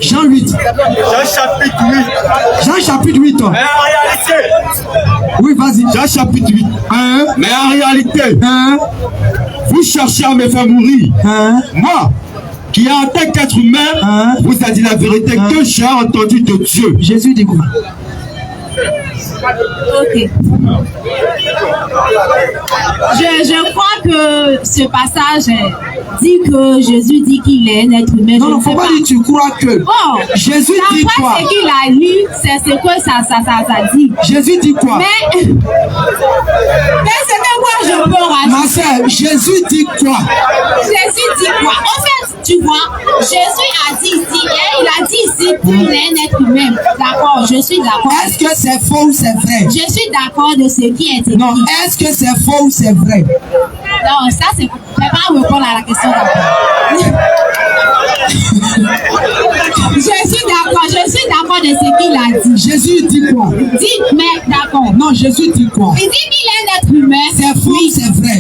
Jean 8. Jean chapitre 8. Jean chapitre 8. Mais en réalité. Oui, vas-y. Jean chapitre 8. Mais en réalité. Vous cherchez à me faire mourir. Moi, qui en tant qu'être humain, vous a dit la vérité que j'ai entendu de Dieu. Jésus dit quoi? Ok. Je crois que ce passage dit que Jésus dit qu'il est un être humain. Non, faut pas dire tu crois que. Oh, Jésus dit quoi? Après ce qu'il a lu, c'est ce que ça dit. Jésus dit quoi? Mais c'est que moi je peux raconter. Ma soeur, Jésus dit quoi? Jésus dit quoi? En fait, tu vois, Jésus a dit ici, il a dit ici qu'il est un être humain. D'accord, je suis d'accord. Est-ce que c'est faux ou c'est vrai? Je suis d'accord de ce qui est écrit. Non, est-ce que c'est faux ou c'est vrai? Non, ça c'est... Je ne vais pas répondre à la question d'abord. Je suis d'accord de ce qu'il a dit. Jésus dit quoi? Dit, mais d'accord. Non, Jésus dit quoi? Il dit qu'il est un être humain. C'est faux ou c'est vrai?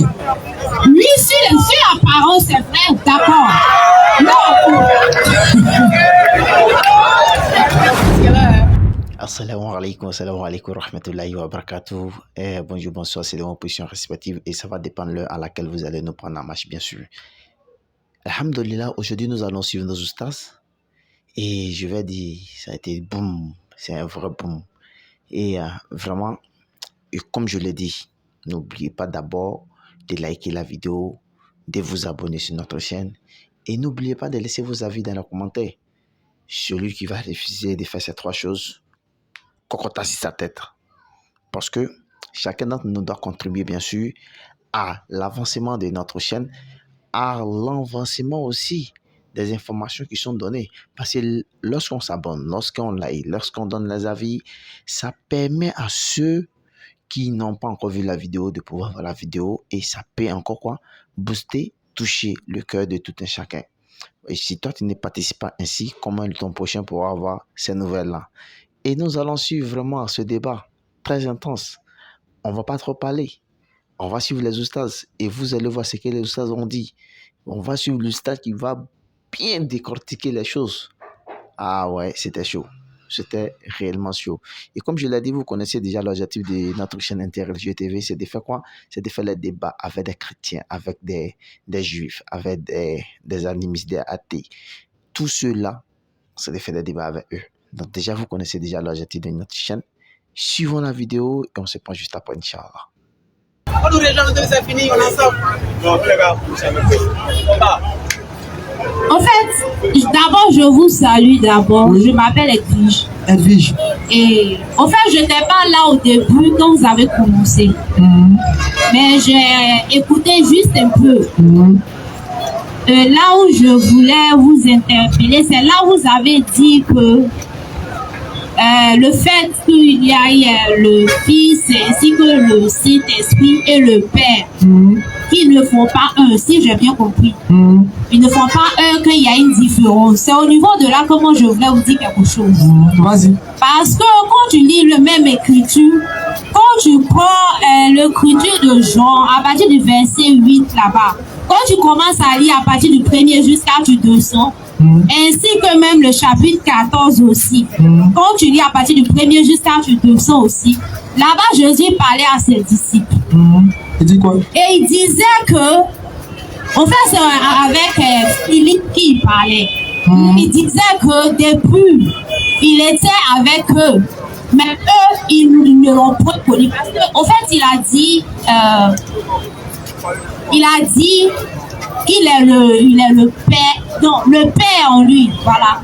Oui, sur la parole, c'est vrai, d'accord. Non. Assalamu alaikum wa rahmatullahi wa barakatuh. Bonjour, bonsoir, c'est des positions respectives et ça va dépendre de l'heure à laquelle vous allez nous prendre en marche, bien sûr. Alhamdulillah, aujourd'hui nous allons suivre nos ustas et je vais dire, ça a été boum, c'est un vrai boum. Et vraiment, et comme je l'ai dit, n'oubliez pas d'abord de liker la vidéo, de vous abonner sur notre chaîne et n'oubliez pas de laisser vos avis dans les commentaires. Celui qui va refuser de faire ces trois choses, cocotte sur sa tête. Parce que chacun d'entre nous doit contribuer bien sûr à l'avancement de notre chaîne, à l'avancement aussi des informations qui sont données. Parce que lorsqu'on s'abonne, lorsqu'on like, lorsqu'on donne les avis, ça permet à ceux qui n'ont pas encore vu la vidéo de pouvoir voir la vidéo et ça peut encore quoi booster, toucher le cœur de tout un chacun. Et si toi tu ne participes pas ainsi, comment ton prochain pourra avoir ces nouvelles-là? Et nous allons suivre vraiment ce débat très intense. On ne va pas trop parler. On va suivre les oustas et vous allez voir ce que les oustas ont dit. On va suivre l'oustaz qui va bien décortiquer les choses. Ah ouais, c'était chaud. C'était réellement chaud. Et comme je l'ai dit, vous connaissez déjà l'objectif de notre chaîne InterReligieux TV, c'est de faire quoi? C'est de faire les débats avec des chrétiens, avec des juifs, avec des animistes, des athées. Tout cela, c'est de faire des débats avec eux. Donc déjà, vous connaissez déjà l'objectif de notre chaîne. Suivons la vidéo et on se prend juste après, Inch'Allah. En fait, d'abord, je vous salue d'abord. Oui. Je m'appelle Edwige. Edwige. Et en fait, je n'étais pas là au début quand vous avez commencé. Mais j'ai écouté juste un peu. Là où je voulais vous interpeller, c'est là où vous avez dit que le fait qu'il y ait le Fils ainsi que le Saint-Esprit et le Père, qui ne font pas un, si j'ai bien compris. Ils ne font pas un, qu'il y a une différence. C'est au niveau de là que moi je voulais vous dire quelque chose. Vas-y. Parce que quand tu lis le même écriture, quand tu prends l'écriture de Jean à partir du verset 8 là-bas, quand tu commences à lire à partir du 1er jusqu'à du 200, ainsi que même le chapitre 14 aussi, quand tu lis à partir du 1er jusqu'à du 200 aussi, là-bas Jésus parlait à ses disciples. Il dit quoi? Et il disait que, en fait c'est avec Philippe qu'il parlait. Il disait que depuis, il était avec eux. Mais eux, ils ne l'ont pas connu. Parce qu'en fait, il a dit qu'il est le Père. Non, le Père en lui, voilà.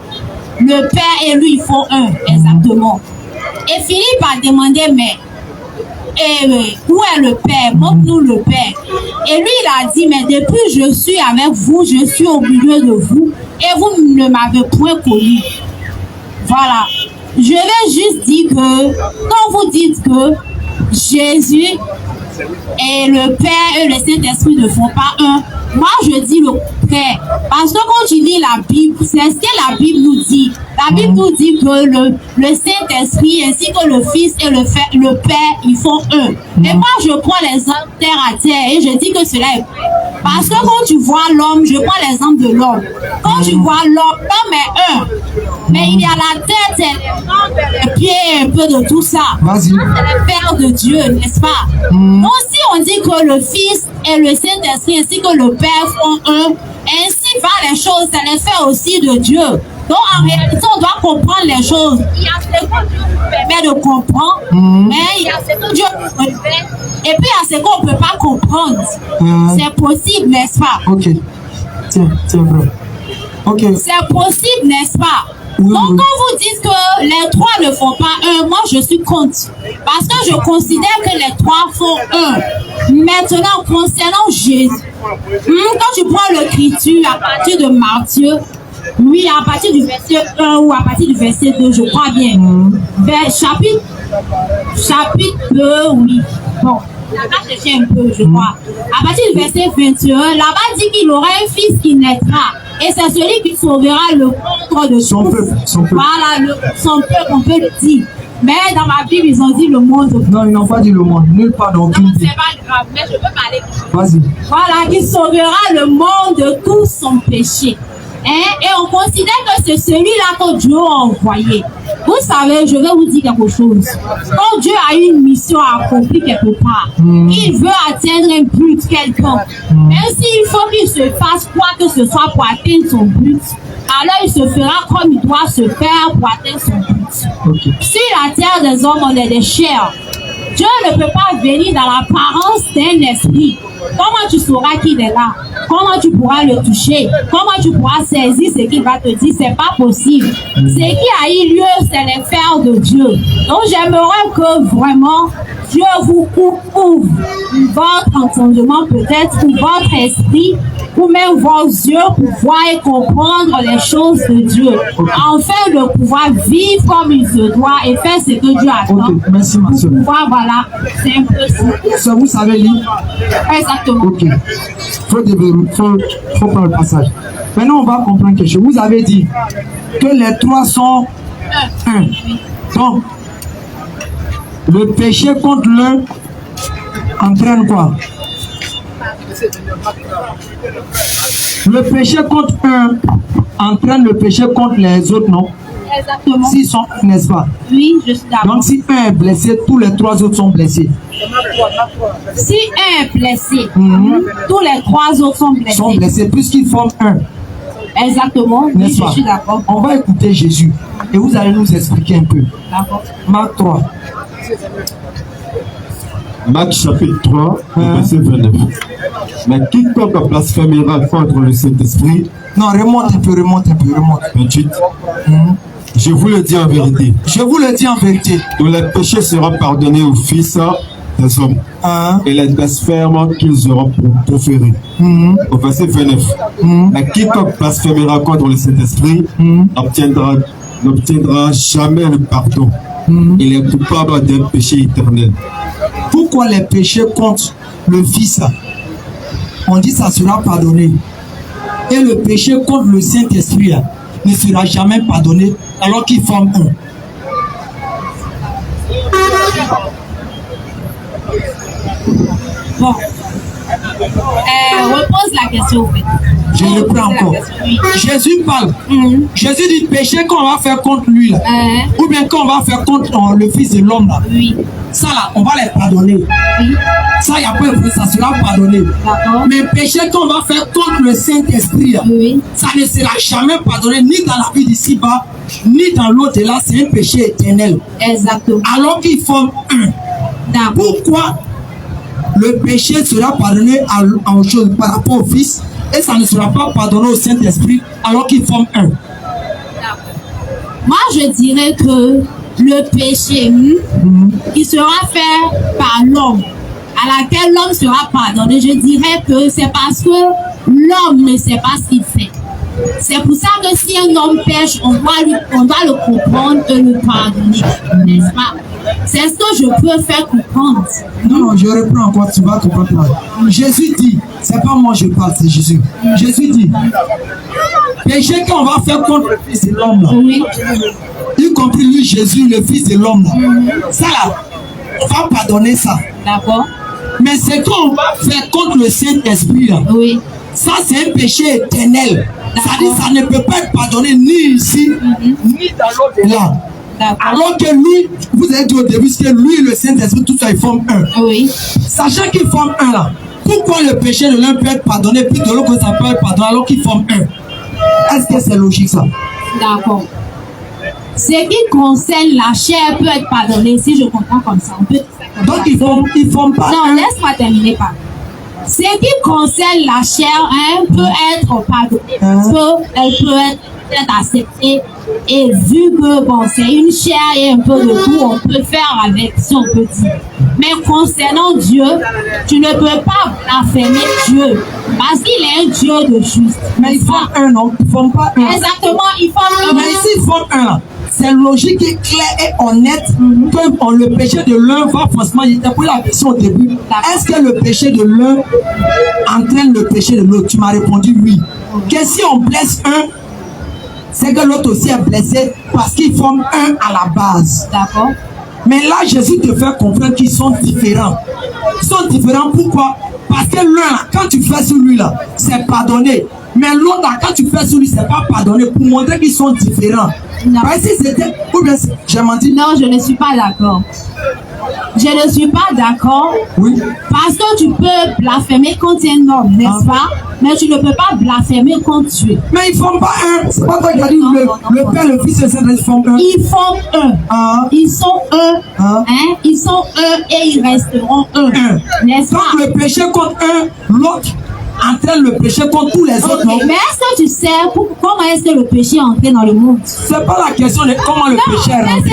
Le Père et lui, ils font un, exactement. Et Philippe a demandé, mais où est le Père? Montre-nous le Père. Et lui, il a dit, mais depuis je suis avec vous, je suis au milieu de vous, et vous ne m'avez point connu. Voilà. Je vais juste dire que, quand vous dites que Jésus et le Père et le Saint-Esprit ne font pas un, moi je dis le Père. Parce que quand tu lis la Bible, c'est ce que la Bible nous dit. La Bible nous dit que le Saint-Esprit ainsi que le Fils et le Père, ils font un. Et moi, je prends l'exemple terre à terre et je dis que cela est vrai. Parce que quand tu vois l'homme, je prends l'exemple de l'homme. Quand tu vois l'homme est un. Mais il y a la tête, les membres, les pieds, un peu de tout ça. Vas-y. C'est le Père de Dieu, n'est-ce pas? Donc si on dit que le Fils et le Saint-Esprit ainsi que le Père font un, ainsi va les choses, c'est l'effet aussi de Dieu. Donc en réalité, on doit comprendre les choses. Il y a ce que Dieu nous permet de comprendre, mais il y a ce que Dieu nous révèle, et puis il y a ce qu'on ne peut pas comprendre. C'est possible, n'est-ce pas? Ok. C'est vrai. Ok. C'est possible, n'est-ce pas? Oui, Donc oui. quand vous dites que les trois ne font pas un, moi je suis contre. Parce que je considère que les trois font un. Maintenant, concernant Jésus, quand tu prends l'écriture à partir de Matthieu, oui, à partir du verset 1 ou à partir du verset 2, je crois bien. Chapitre 2, oui. Bon, là-bas, chercher un peu, je crois. À partir du verset 21, là-bas dit qu'il aura un fils qui naîtra. Et c'est celui qui sauvera le monde de son peuple. Voilà, son peuple, on peut le dire. Mais dans ma Bible, ils ont dit le monde. Non, ils n'ont pas dit le monde. Nulle part dans aucune Non, Bible. c'est pas grave, mais je peux parler. Vas-y. Voilà, qui sauvera le monde de tout son péché. Et on considère que c'est celui-là que Dieu a envoyé. Vous savez, je vais vous dire quelque chose. Quand Dieu a une mission à accomplir quelque part, il veut atteindre un but quelconque. Même s'il faut qu'il se fasse quoi que ce soit pour atteindre son but, alors il se fera comme il doit se faire pour atteindre son but. Ok. Si la terre des hommes, on est des chairs, Dieu ne peut pas venir dans l'apparence d'un esprit. Comment tu sauras qu'il est là? Comment tu pourras le toucher? Comment tu pourras saisir ce qu'il va te dire? C'est pas possible. Ce qui a eu lieu, c'est les fers de Dieu. Donc j'aimerais que vraiment Dieu vous ouvre votre entendement peut-être, ou votre esprit, ou même vos yeux pour voir et comprendre les choses de Dieu. Afin de pouvoir vivre comme il se doit et faire ce que Dieu attend. Ok, merci ma soeur. Pouvoir, voilà, c'est un peu ça. Ça, vous savez lire? Exactement. Ok. Faut prendre le passage. Maintenant, on va comprendre quelque chose. Vous avez dit que les trois sont un. Donc, le péché contre l'un entraîne quoi? Le péché contre un entraîne le péché contre les autres, non? Exactement. S'ils sont, n'est-ce pas? Oui, je suis d'accord. Donc, si un est blessé, tous les trois autres sont blessés. Si un est blessé, tous les trois autres sont blessés. Sont blessés puisqu'ils forment un. Exactement, oui, N'est-ce je pas? suis d'accord. On va écouter Jésus et vous allez nous expliquer un peu. D'accord. Marc 3. Marc chapitre 3, verset 29. Mais quiconque blasphémera contre le Saint-Esprit, Non, remonte un peu. 28. Je vous le dis en vérité, Je vous le dis en vérité. tous les péchés seront pardonnés aux fils des hommes et les blasphèmes qu'ils auront proférés. Au verset 29. Mais quiconque blasphémera contre le Saint-Esprit n'obtiendra jamais le pardon. Il est coupable d'un péché éternel. Pourquoi les péchés contre le Fils, on dit ça sera pardonné. Et le péché contre le Saint-Esprit ne sera jamais pardonné alors qu'ils forment un. Bon. Repose la question, en fait. Je reprends encore. Oui. Jésus parle. Jésus dit péché qu'on va faire contre lui, là. Ou bien qu'on va faire contre le Fils de l'homme. Là. Oui. Ça, là, on va les pardonner. Oui. Ça, il n'y a pas de ça sera pardonné. D'accord. Mais péché qu'on va faire contre le Saint-Esprit, Oui. ça ne sera jamais pardonné ni dans la vie d'ici-bas, ni dans l'au-delà. C'est un péché éternel. Exactement. Alors qu'ils forment un. D'accord. Pourquoi le péché sera pardonné par rapport au Fils et ça ne sera pas pardonné au Saint-Esprit alors qu'ils forment un? Moi, je dirais que le péché qui sera fait par l'homme, à laquelle l'homme sera pardonné, je dirais que c'est parce que l'homme ne sait pas ce qu'il fait. C'est pour ça que si un homme pêche, on doit le comprendre et le pardonner, n'est-ce pas? C'est ce que je peux faire comprendre. Non, je reprends encore, tu vas comprendre. Jésus dit, C'est pas moi je parle, c'est Jésus. Jésus dit, péché qu'on va faire contre le Fils de l'homme, Oui. y compris lui, Jésus, le Fils de l'homme, ça là, on va pardonner ça. D'accord. Mais ce qu'on va faire contre le Saint-Esprit, là, Oui. ça c'est un péché éternel. Ça dit ça ne peut pas être pardonné ni ici, ni dans l'au-delà. D'accord. Alors que lui, vous avez dit au début que lui et le Saint-Esprit, tout ça, ils forment un. Oui. Sachant qu'ils forment un là, pourquoi le péché de l'un peut être pardonné, puis de l'autre ça peut être pardonné alors qu'ils forment un? Est-ce que c'est logique ça? D'accord. Ce qui concerne la chair peut être pardonné, si je comprends comme ça. On peut dire ça comme Donc ça. ils forment pas Non, un. laisse-moi terminer par. Ce qui concerne la chair, peut être pardonné. Elle peut être acceptée. Et vu que bon, c'est une chair et un peu de tout, on peut faire avec, si on peut dire. Mais concernant Dieu, tu ne peux pas blasphémer Dieu. Parce qu'il est un Dieu de justice. Mais ils forment un, non? Ils forment pas un. Exactement, il faut Mais ici, ils forment un là. C'est logique et clair et honnête que le péché de l'un va forcément. Il était pour la question au début. Est-ce que le péché de l'un entraîne le péché de l'autre? Tu m'as répondu oui. Que si on blesse un, c'est que l'autre aussi est blessé parce qu'ils forment un à la base. D'accord. Mais là, Jésus te fait comprendre qu'ils sont différents. Ils sont différents pourquoi? Parce que l'un, quand tu fais sur lui là, c'est pardonné. Mais l'autre, là, quand tu fais sur lui, c'est pas pardonné pour montrer qu'ils sont différents. Non. Parce que si c'était. Ou bien, j'ai menti. Non, je ne suis pas d'accord. Je ne suis pas d'accord. Oui. Parce que tu peux blasphémer contre un homme, n'est-ce pas? Mais tu ne peux pas blasphémer contre Dieu. Mais ils font pas un. C'est pas toi qui as dit Non, le, non, non, le non. Père, le Fils et le Saint-Esprit font un. Ils font un. Ah. Ils sont un. Ah. Hein? Ils sont un et ils resteront un. N'est-ce Donc pas? le péché contre un, l'autre entraîne le péché contre tous les autres. Non? Ok, mais est-ce que tu sais comment est-ce que le péché est entré dans le monde? C'est pas la question de comment le Non, péché est mais rentré.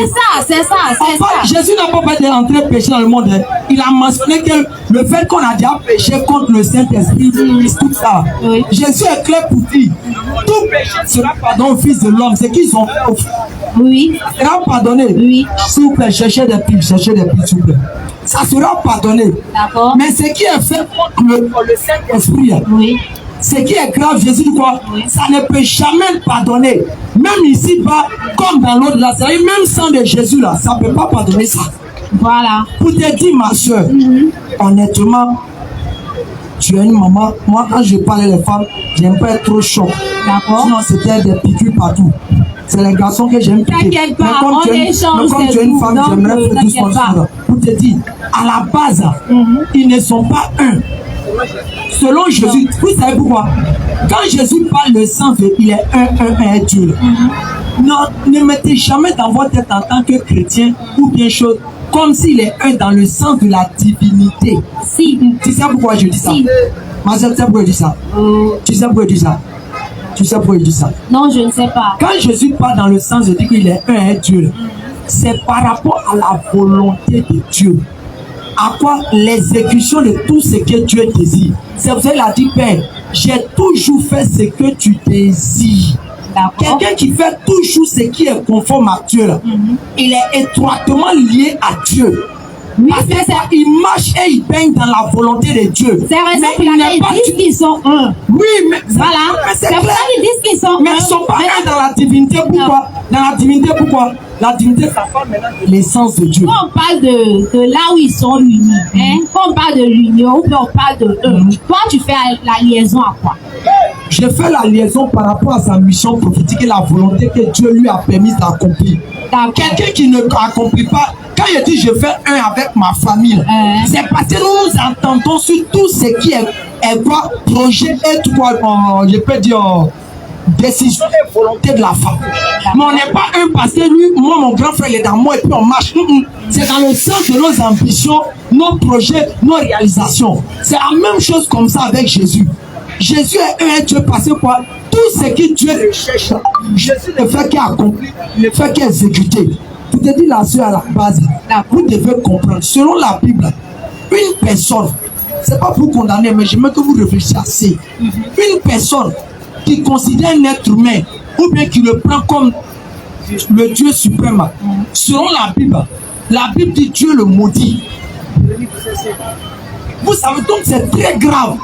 c'est ça. Enfin, Jésus n'a pas fait d'entrer le péché dans le monde. Hein. Il a mentionné que le fait qu'on a déjà péché contre le Saint-Esprit, tout ça. Oui. Jésus est clair pour dire, tout péché sera pardonné au Fils de l'homme. C'est qu'ils ont fait au Fils. Oui, Ça sera pardonné. Oui. S'il vous plaît, cherchez des piles, s'il vous plaît. Ça sera pardonné. d'accord. Mais ce qui est fait contre le Saint-Esprit, Oui, ce qui est grave, Jésus dit quoi? Oui. Ça ne peut jamais être pardonné. Même ici-bas, comme dans l'autre là, c'est-à-dire même sans de Jésus là, ça ne peut pas pardonner ça. voilà. Pour te dire, ma soeur, honnêtement, tu es une maman. Moi, quand je parle les femmes, j'aime pas être trop choc. D'accord. Sinon, c'était des piqûres partout. C'est les garçons que j'aime piquer. T'inquiète pas, Mais comme on tu es échange, mais comme c'est tu es une tout, femme, donc, j'aimerais faire t'inquiète doucement pas. ça. Pour te dire, à la base, ils ne sont pas un. Selon Jésus, vous savez pourquoi? Quand Jésus parle le sang, il est un Dieu. Non, ne mettez jamais dans votre tête en tant que chrétien ou bien chose comme s'il est un dans le sens de la divinité. Si. Tu sais pourquoi je dis ça? Si. Ma soeur, tu sais pourquoi je dis ça? Tu sais pourquoi je dis ça? Tu sais pourquoi je dis ça? Non, je ne sais pas. Quand Jésus parle dans le sens de dire qu'il est un Dieu, c'est par rapport à la volonté de Dieu. À quoi? L'exécution de tout ce que Dieu désire. C'est pour ça qu'il a dit, Père, j'ai toujours fait ce que tu désires. D'accord. Quelqu'un qui fait toujours ce qui est conforme à Dieu, là, il est étroitement lié à Dieu. Oui, Parce que c'est ça. il marche et il baigne dans la volonté de Dieu. C'est raison Mais pour il laquelle n'est pas ils disent qu'ils sont un. Oui, mais Voilà. mais c'est C'est pour clair. ça qu'ils disent qu'ils sont Mais un. ils ne sont pas Mais un dans la divinité. Pourquoi? Dans la divinité, pourquoi? La divinité, ça parle maintenant de l'essence de Dieu. quand on parle de là où ils sont unis, hein, quand on parle de l'union, ou bien on parle de eux, toi tu fais la liaison à quoi? Je fais la liaison par rapport à sa mission prophétique et la volonté que Dieu lui a permis d'accomplir. D'accord. Quelqu'un qui ne accomplit pas, quand il dit je fais un avec ma famille, c'est parce que nous nous entendons sur tout ce qui est quoi, projet et tout quoi, je peux dire, décision et volonté de la femme. Mais on n'est pas un parce que lui, moi, mon grand frère, il est dans moi et puis on marche. C'est dans le sens de nos ambitions, nos projets, nos réalisations. C'est la même chose comme ça avec Jésus. Jésus est un Dieu parce que quoi? Tout ce que Dieu recherche, Jésus ne fait qu'accomplir, ne fait qu'exécuter. Pour te dire la soeur à la base, vous devez comprendre, selon la Bible, une personne, c'est pas pour condamner, mais j'aimerais que vous réfléchissiez assez. Une personne qui considère un être humain, ou bien qui le prend comme le Dieu suprême, selon la Bible dit Dieu le maudit. Vous savez donc c'est très grave.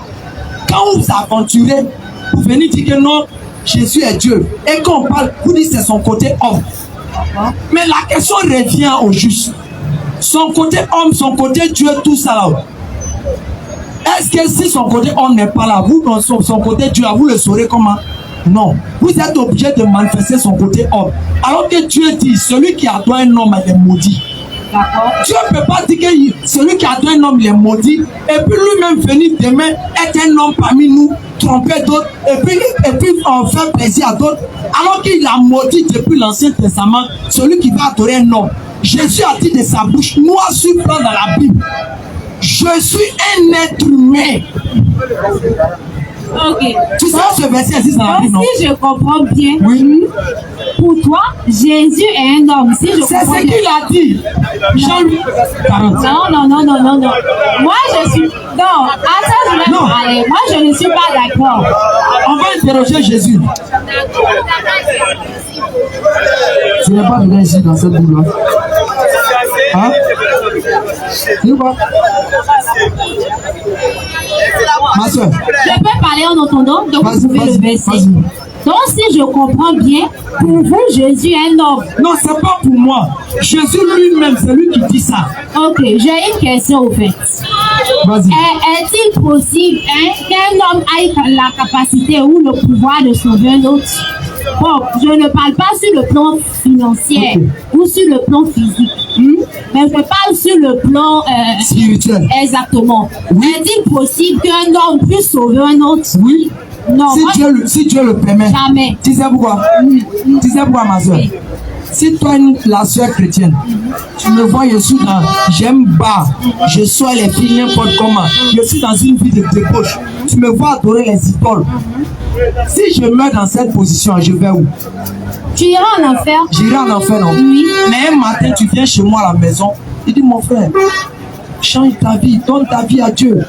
quand vous vous aventurez, vous venez dire que non, Jésus est Dieu. Et quand on parle, vous dites que c'est son côté homme. Mais la question revient au juste. Son côté homme, son côté Dieu, tout ça là. Est-ce que si son côté homme n'est pas là, vous, dans son côté Dieu, vous le saurez comment? Non. Vous êtes obligé de manifester son côté homme. Alors que Dieu dit, celui qui adore un homme, il est maudit. Dieu ne peut pas dire que celui qui adore un homme, il est maudit. Et puis lui-même venir demain être un homme parmi nous, tromper d'autres, et puis faire plaisir à d'autres. Alors qu'il a maudit depuis l'Ancien Testament, celui qui va adorer un homme. Jésus a dit de sa bouche, noir sur blanc dans la Bible, je suis un être humain. Ok. Tu sais ce verset existe dans la Bible, non? Si je comprends bien, oui. Pour toi, Jésus est un homme. Si c'est ce qu'il a dit. Jean-Louis. Non. Moi, je suis... Non, attends, je vais parler. Moi, je ne suis pas d'accord. On va interroger Jésus. Tu n'es pas venu ici dans cette boule-là. Hein? Tu vois? Ma soeur. Je peux parler en entendant, donc vous pouvez le baisser. Donc, si je comprends bien, pour vous, Jésus est un homme. Non, c'est pas pour moi. Jésus lui-même, c'est lui qui dit ça. Ok, j'ai une question au fait. Vas-y. Est-il possible qu'un homme ait la capacité ou le pouvoir de sauver un autre? Bon, je ne parle pas sur le plan financier ou sur le plan physique, mais je parle sur le plan spirituel. Exactement. Oui. Est-il possible qu'un homme puisse sauver un autre? Oui. Non, si Dieu le permet. Jamais. Tu sais pourquoi? Tu sais pourquoi, ma soeur? Si toi, la soeur chrétienne, tu me vois, je suis dans, j'aime bar, je sois les filles n'importe comment, je suis dans une vie de débauche, tu me vois adorer les idoles. Si je meurs dans cette position, je vais où? Tu iras en enfer? J'irai en enfer, non? Oui. Mais un matin, tu viens chez moi à la maison, tu dis, mon frère, change ta vie, donne ta vie à Dieu.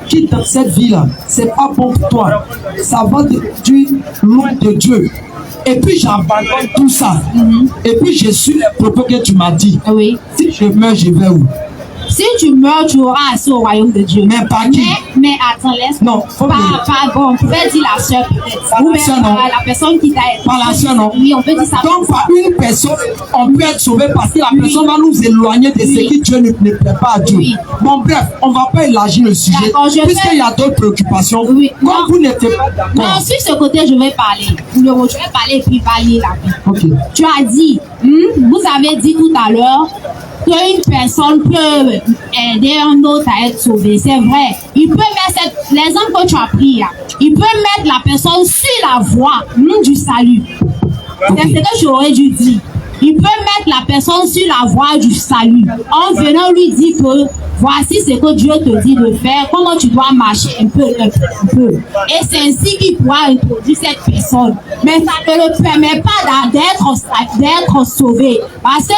Quitte cette vie-là, c'est pas bon pour toi. Ça va te tuer loin de Dieu. Et puis j'abandonne tout ça. Et puis je suis les propos que tu m'as dit. Oui. Si je meurs, je vais où? Si tu meurs, tu auras accès au royaume de Dieu. Mais par qui? Mais attends, laisse. Non, bon, on pouvait dire la soeur peut-être. Ou même la personne qui t'a aidé. Par la soeur, non? Oui, on peut dire ça. Donc par une personne, on peut être sauvé parce que la personne va nous éloigner de ce que Dieu ne plaît pas à Dieu. Oui. Bon, bref, on ne va pas élargir le sujet. Puisqu'il y a d'autres préoccupations. Oui. Comme vous n'êtes pas d'accord. Non, sur ce côté, je vais parler. Je vais parler et puis parler la vie. Ok. Tu as dit, vous avez dit tout à l'heure, qu'une personne peut aider un autre à être sauvé. C'est vrai. Il peut mettre l'exemple que tu as pris là. Il peut mettre la personne sur la voie du salut. C'est ce que j'aurais dû dire. Il peut mettre la personne sur la voie du salut en venant lui dire que voici ce que Dieu te dit de faire, comment tu dois marcher un peu. Et c'est ainsi qu'il pourra introduire cette personne. Mais ça ne le permet pas d'être sauvé. Parce que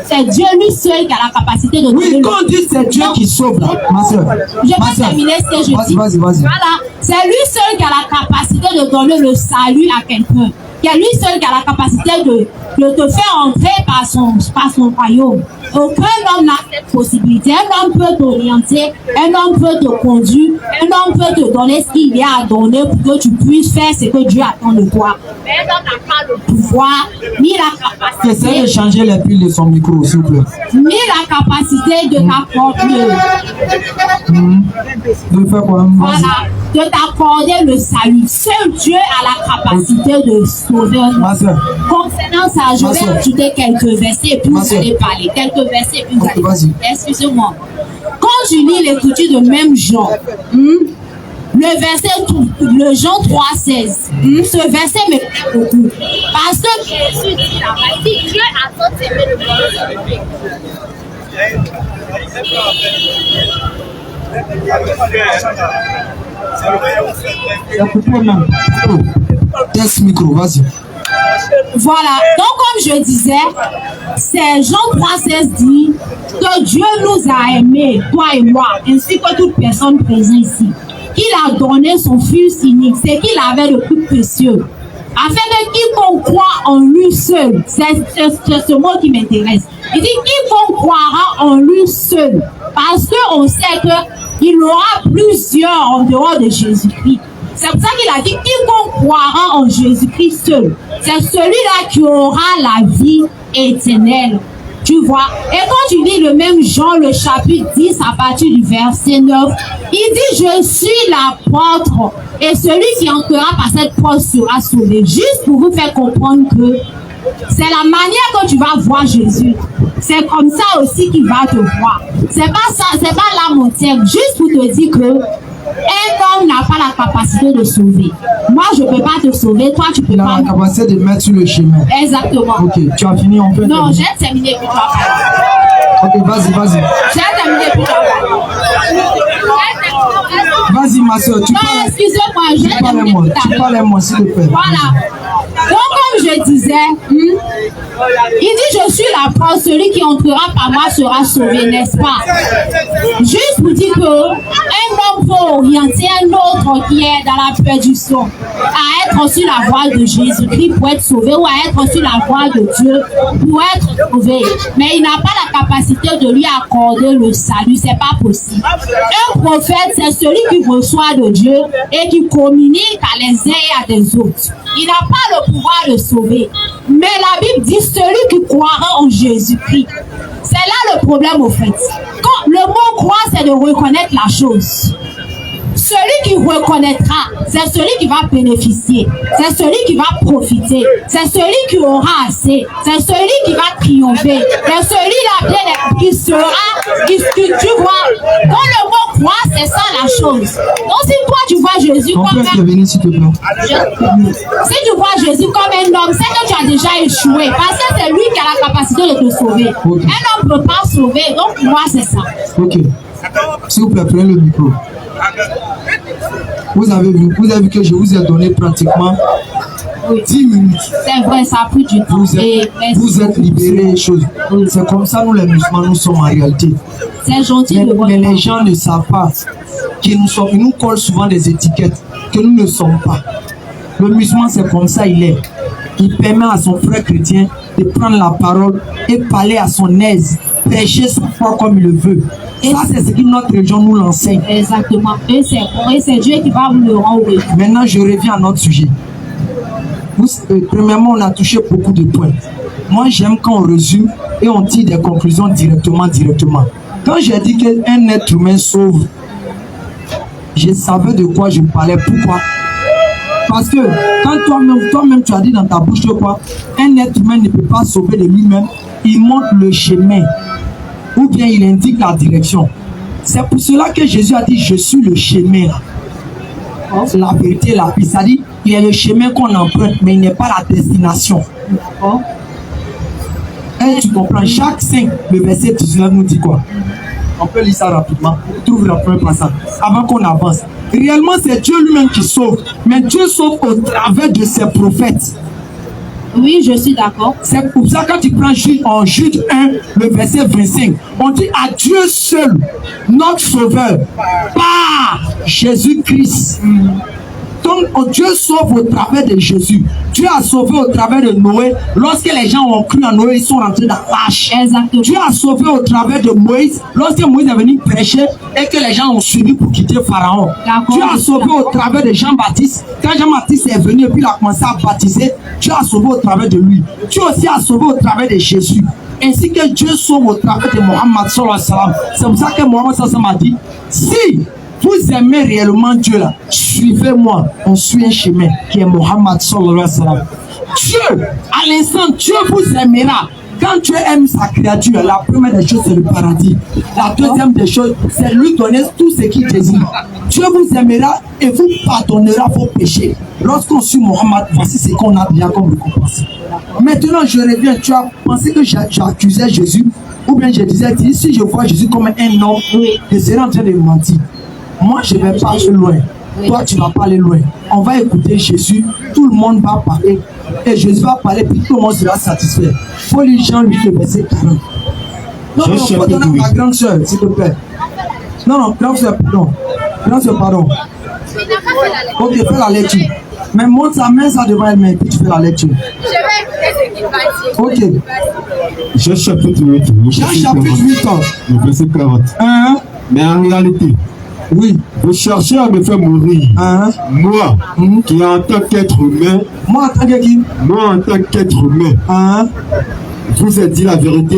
c'est Dieu lui seul qui a la capacité de donner. Oui, quand on dit c'est Dieu qui sauve, là, ma soeur. Je vais terminer ce que je dis. Vas-y. Voilà. C'est lui seul qui a la capacité de donner le salut à quelqu'un. C'est lui seul qui a la capacité de te faire entrer par son royaume. Aucun homme n'a cette possibilité. Un homme peut t'orienter, un homme peut te conduire, un homme peut te donner ce qu'il y a à donner pour que tu puisses faire ce que Dieu attend de toi. Mais un homme n'a pas le pouvoir, ni la capacité. Essaye de changer les piles de son micro, s'il vous plaît. Ni la capacité de t'accorder. De faire quoi? Voilà. De t'accorder le salut. Seul Dieu a la capacité de sauver un homme. Concernant ça, je vais ajouter quelques versets et puis vous allez parler. Quelques versets et puis vous allez parler. Excusez-moi. Quand je lis l'écriture de même Jean, le verset, le Jean 3,16, ce verset me plaît beaucoup. Parce que Jésus dit là-bas, il dit Dieu a tant aimé le monde. Test micro, vas-y. Voilà, donc comme je disais, c'est Jean 3,16 dit que Dieu nous a aimés, toi et moi, ainsi que toute personne présente ici, qu'il a donné son Fils unique, c'est qu'il avait le plus précieux, afin que quiconque croit en lui seul, c'est ce mot qui m'intéresse, il dit quiconque croira en lui seul, parce qu'on sait qu'il y aura plusieurs en dehors de Jésus-Christ. C'est pour ça qu'il a dit quiconque croira en Jésus-Christ seul, c'est celui-là qui aura la vie éternelle. Tu vois, et quand tu lis le même Jean, le chapitre 10 à partir du verset 9, il dit je suis l'apôtre et celui qui entrera par cette porte sera sauvé. Juste pour vous faire comprendre que c'est la manière que tu vas voir Jésus. C'est comme ça aussi qu'il va te voir. C'est pas ça, c'est pas là mon terme. Juste pour te dire que un homme n'a pas la capacité de sauver. Moi, je ne peux pas te sauver. Toi, tu peux pas. Il a la capacité de mettre sur le chemin. Exactement. Ok, tu as fini, on peut. Non, j'ai terminé plus tard. Ok, vas-y. J'ai terminé plus tard. Vas-y, ma soeur, tu Non, excusez-moi, j'ai terminé plus tard. Tu parles moi, s'il te plaît. Voilà. Donc, comme je disais, il dit je suis la porte, celui qui entrera par moi sera sauvé, n'est-ce pas? Juste pour dire que un homme peut orienter un autre qui est dans la perdition à être sur la voie de Jésus-Christ pour être sauvé ou à être sur la voie de Dieu pour être sauvé. Mais il n'a pas la capacité de lui accorder le salut, c'est pas possible. Un prophète, c'est celui qui reçoit de Dieu et qui communique à les uns et à des autres. Il n'a pas le pouvoir de sauver. Mais la Bible dit celui qui croira en Jésus-Christ. C'est là le problème au fait. Quand le mot croire, c'est de reconnaître la chose. Celui qui reconnaîtra, c'est celui qui va bénéficier, c'est celui qui va profiter, c'est celui qui aura assez, c'est celui qui va triompher, c'est celui-là qui sera, tu vois, quand le mot croire, c'est ça la chose. Donc si toi tu vois Jésus comme un... s'il te plaît. Si tu vois Jésus comme un homme, c'est que tu as déjà échoué, parce que c'est lui qui a la capacité de te sauver. Okay. Un homme ne peut pas sauver, donc moi c'est ça. Ok. S'il vous plaît, prenez le micro. Vous avez vu que je vous ai donné pratiquement 10 minutes. C'est vrai, ça a pris du temps. Vous êtes libérés, choses. C'est comme ça, nous les musulmans, nous sommes en réalité. C'est gentil. Mais les gens ne savent pas qu'ils nous collent souvent des étiquettes que nous ne sommes pas. Le musulman, c'est comme ça, il est. Il permet à son frère chrétien de prendre la parole et parler à son aise, prêcher sa foi comme il le veut. Et ça, c'est ce que notre religion nous l'enseigne. Exactement. Et c'est Dieu qui va vous le rendre. Maintenant, je reviens à notre sujet. Premièrement, on a touché beaucoup de points. Moi, j'aime quand on résume et on tire des conclusions directement. Quand j'ai dit qu'un être humain sauve, je savais de quoi je parlais. Pourquoi? Parce que quand toi-même tu as dit dans ta bouche de quoi, un être humain ne peut pas sauver de lui-même, il montre le chemin ou bien il indique la direction. C'est pour cela que Jésus a dit je suis le chemin. C'est la vérité, la vie. C'est-à-dire il y a le chemin qu'on emprunte, mais il n'est pas la destination. Et tu comprends, Jacques 5, le verset 19 nous dit quoi? On peut lire ça rapidement. Trouve le premier passage avant qu'on avance. Réellement, c'est Dieu lui-même qui sauve. Mais Dieu sauve au travers de ses prophètes. Oui, je suis d'accord. C'est pour ça que quand tu prends en Jude 1, le verset 25, on dit à Dieu seul, notre sauveur, par Jésus-Christ. Donc Dieu sauve au travers de Jésus. Dieu a sauvé au travers de Noé. Lorsque les gens ont cru en Noé, ils sont rentrés dans l'arche. Dieu a sauvé au travers de Moïse. Lorsque Moïse est venu prêcher et que les gens ont suivi pour quitter Pharaon. Dieu a sauvé au travers de Jean-Baptiste. Quand Jean-Baptiste est venu et puis il a commencé à baptiser, Dieu a sauvé au travers de lui. Dieu aussi a sauvé au travers de Jésus. Ainsi que Dieu sauve au travers de Mohammed sallallahu alayhi wa sallam. C'est pour ça que Mohammed sallallahu alayhi wa sallam a dit, si vous aimez réellement Dieu là, suivez-moi, on suit un chemin qui est Mohammed sallallahu alayhi wa sallam. Dieu, à l'instant, Dieu vous aimera. Quand Dieu aime sa créature, la première des choses c'est le paradis. La deuxième des choses, c'est lui donner tout ce qu'il désire. Dieu vous aimera et vous pardonnera vos péchés. Lorsqu'on suit Mohammed, voici ce qu'on a déjà comme récompense. Maintenant, je reviens. Tu as pensé que j'accusais Jésus, ou bien je disais, si je vois Jésus comme un homme, je serai en train de mentir. Moi, je ne vais pas aller loin. Toi, tu ne vas pas aller loin. On va écouter Jésus. Tout le monde va parler. Et Jésus va parler, puis tout le monde sera satisfait. Il faut lire Jean 8, le verset 40. Non, faut donner à ma grande soeur, s'il te plaît. Non, grande soeur, pardon. Grande soeur, pardon. Ok, fais la lecture. Mais monte sa main, ça devant elle-même, puis tu fais la lecture. Je vais écouter ce qu'il va dire. Ok. Jean chapitre 8. Jean chapitre 8. Le verset 40. Mais en réalité, Oui. Vous cherchez à me faire mourir. Moi, qui en tant qu'être humain. Moi, en tant que qui? Moi, en tant qu'être humain. Je vous ai dit la vérité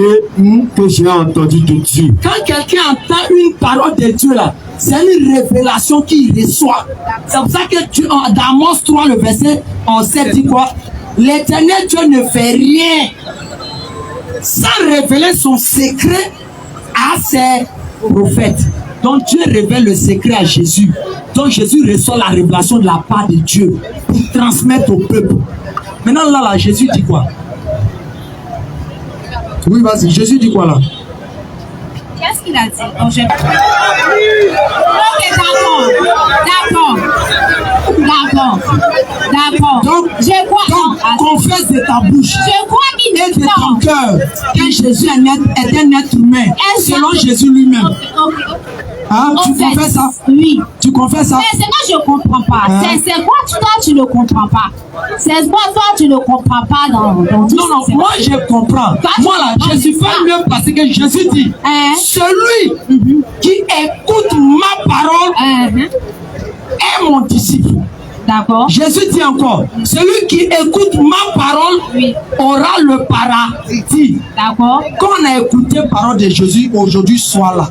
que j'ai entendu de Dieu. Quand quelqu'un entend une parole de Dieu là, c'est une révélation qu'il reçoit. C'est pour ça que dans Amos 3, le verset 7 dit quoi? L'Éternel Dieu ne fait rien sans révéler son secret à ses prophètes. Donc Dieu révèle le secret à Jésus. Donc Jésus reçoit la révélation de la part de Dieu pour transmettre au peuple. Maintenant là, Jésus dit quoi? Oui, vas-y, Jésus dit quoi là? Qu'est-ce qu'il a dit? Oh, ok, d'accord. Donc, je crois. Confesse de ta bouche. Je crois qu'il est de ton cœur que Jésus est un être humain, selon Jésus lui-même. Tu confesses ça? Oui. Tu confesses ça? Mais c'est moi je comprends pas. C'est quoi toi tu ne comprends pas? C'est quoi toi tu ne comprends pas dans non, moi je comprends. Moi là, je suis fait mieux parce que Jésus dit celui qui écoute ma parole est mon disciple. D'accord. Jésus dit encore, celui qui écoute ma parole aura le paradis. D'accord. Quand on a écouté la parole de Jésus aujourd'hui soir là,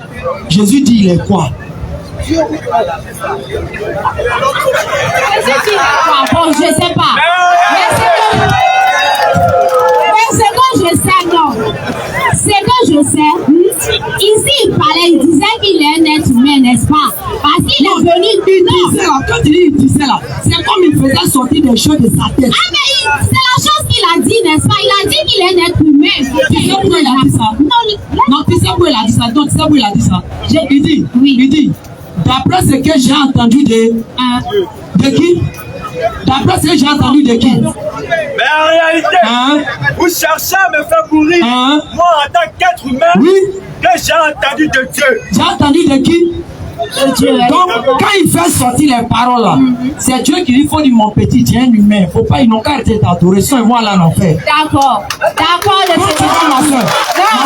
Jésus dit il est quoi? Jésus dit quoi? Bon, je sais pas. Mais c'est que je sais, non. C'est que je sais. Ici, il parlait, il disait qu'il est un être humain, n'est-ce pas? Parce qu'il est venu du nord. Quand il disait là, c'est comme il faisait sortir des choses de sa tête. Ah, mais c'est la chose qu'il a dit, n'est-ce pas? Il a dit qu'il est un être humain. Tu sais pourquoi il a dit ça? Non, tu sais pourquoi il a dit ça? Donc, tu sais pourquoi il a dit ça? Il dit, d'après ce que j'ai entendu de qui? D'après ce que j'ai entendu de qui? Mais en réalité, vous cherchez à me faire mourir. Moi, en tant qu'être humain, que j'ai entendu de Dieu. J'ai entendu de qui? Donc, quand il fait sortir les paroles là, c'est Dieu qui lui faut dire mon petit, tu es un humain. Faut pas, ils n'ont qu'à arrêter d'adorer, sinon ils vont aller en enfer. D'accord, ma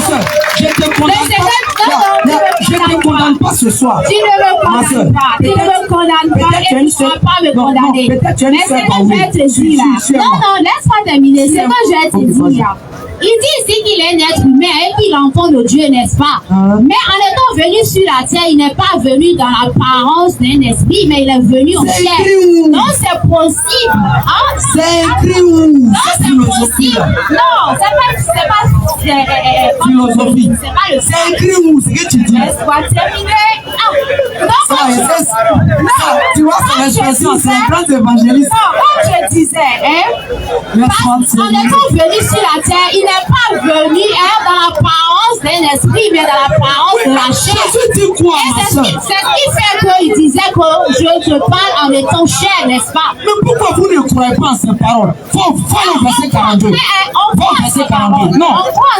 soeur, je te condamne pas ce soir. Tu ne me condamnes pas. Tu ne me condamnes pas et tu ne vas pas me condamner. Mais c'est que je vais te dire là. Non, laisse-moi terminer. C'est que je vais te dire là. Il dit ici qu'il est un être humain et qu'il est enfant de Dieu, n'est-ce pas? Mais en étant venu sur la terre, il n'est pas venu dans l'apparence d'un esprit, mais il est venu en chair. Non, c'est possible. C'est écrit où? Non, c'est possible. Non, c'est pas philosophie. C'est pas le c'est écrit où? C'est que tu dis. Laisse-moi terminer. Tu vois, c'est l'expression, c'est un grand évangéliste. Non, comme je disais, en étant venu sur la terre, il n'est pas venu dans l'apparence d'un esprit, mais dans l'apparence de la chair. Jésus dit quoi, ma soeur? C'est ce qui fait qu'il disait que je te parle en étant chair, n'est-ce pas? Mais pourquoi vous ne croyez pas en ces paroles? Faut le verset 42. Faut verset 42. Non,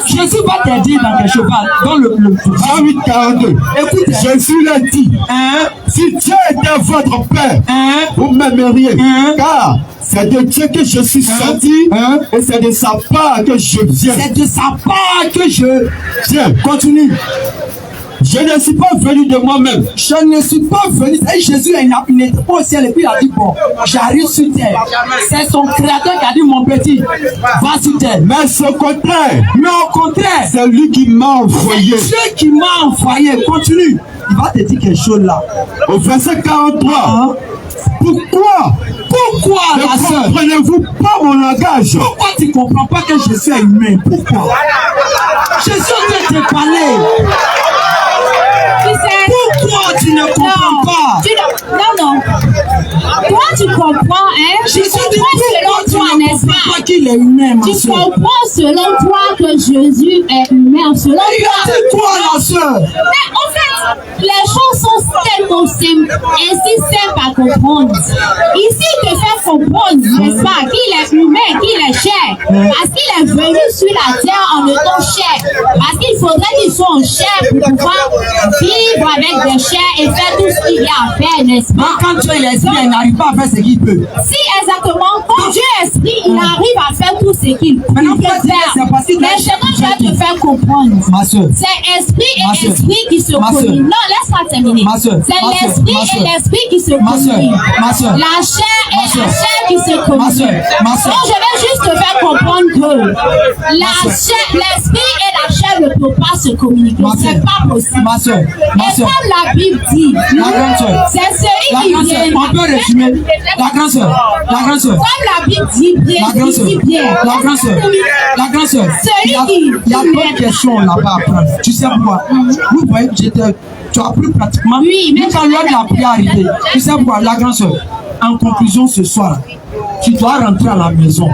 Jésus va te dire dans quelque chose, dans le Jean 8, 42. Écoutez, Jésus l'a dit, si Dieu était votre Père, vous m'aimeriez, car c'est de Dieu que je suis sorti, et c'est de sa part que je viens. C'est de sa part que je viens. Continue. Je ne suis pas venu de moi-même. Je ne suis pas venu. Jésus, il n'était pas au ciel et puis il a dit, bon, j'arrive sur terre. C'est son créateur qui a dit, mon petit, va sur terre. Mais au contraire, c'est lui qui m'a envoyé. C'est Dieu qui m'a envoyé. Continue. Il va te dire quelque chose là. Au verset 43. Pourquoi ne comprenez-vous pas mon langage? Pourquoi tu ne comprends pas que je suis humain? Pourquoi? Jésus vient te parler. Pourquoi tu ne comprends pas? Non. Toi, tu comprends, Jésus dit selon toi, n'est-ce pas? Qu'il est humain, tu comprends selon toi que Jésus est humain. Selon toi. Toi, la soeur. Mais en fait, les choses sont tellement simples, ainsi simples à comprendre. Ici, il te fait comprendre, n'est-ce pas, qu'il est humain, qu'il est chair. Parce qu'il est venu sur la terre en étant chair. Parce qu'il faudrait qu'il soit en chair pour pouvoir vivre avec des chairs et faire tout ce qu'il y a à faire, n'est-ce pas? Quand Dieu est l'esprit, il n'arrive pas à faire ce qu'il peut. Si, exactement. Quand Dieu est esprit, il arrive à faire tout ce qu'il peut faire. Mais ce que je vais te faire comprendre. Ma soeur. C'est esprit et soeur. esprit qui se communient. Non, laisse-moi terminer. Ma soeur. C'est Ma soeur. l'esprit Ma et soeur. l'esprit qui se Ma soeur. communient. Ma soeur. La chair Ma et soeur. la chair qui se Ma communient. soeur. Ma soeur. Donc, je vais juste te faire comprendre que l'esprit et la chair ne peuvent pas se communiquer. C'est pas possible. Ma soeur. Ma Et soeur. comme la Bible dit, La grande soeur. c'est La celui grande qui soeur. vient. On peut résumer. La grande soeur. La grande soeur. Comme la Bible dit bien, La grande soeur. dit bien. La grande soeur. La grande soeur. Il y a d'autres questions là-bas à prendre. Tu sais pourquoi? Vous voyez, tu as pris pratiquement. Oui, mais quand l'heure de la prière arrivée. Tu sais pourquoi? La grande soeur. En conclusion ce soir, tu dois rentrer à la maison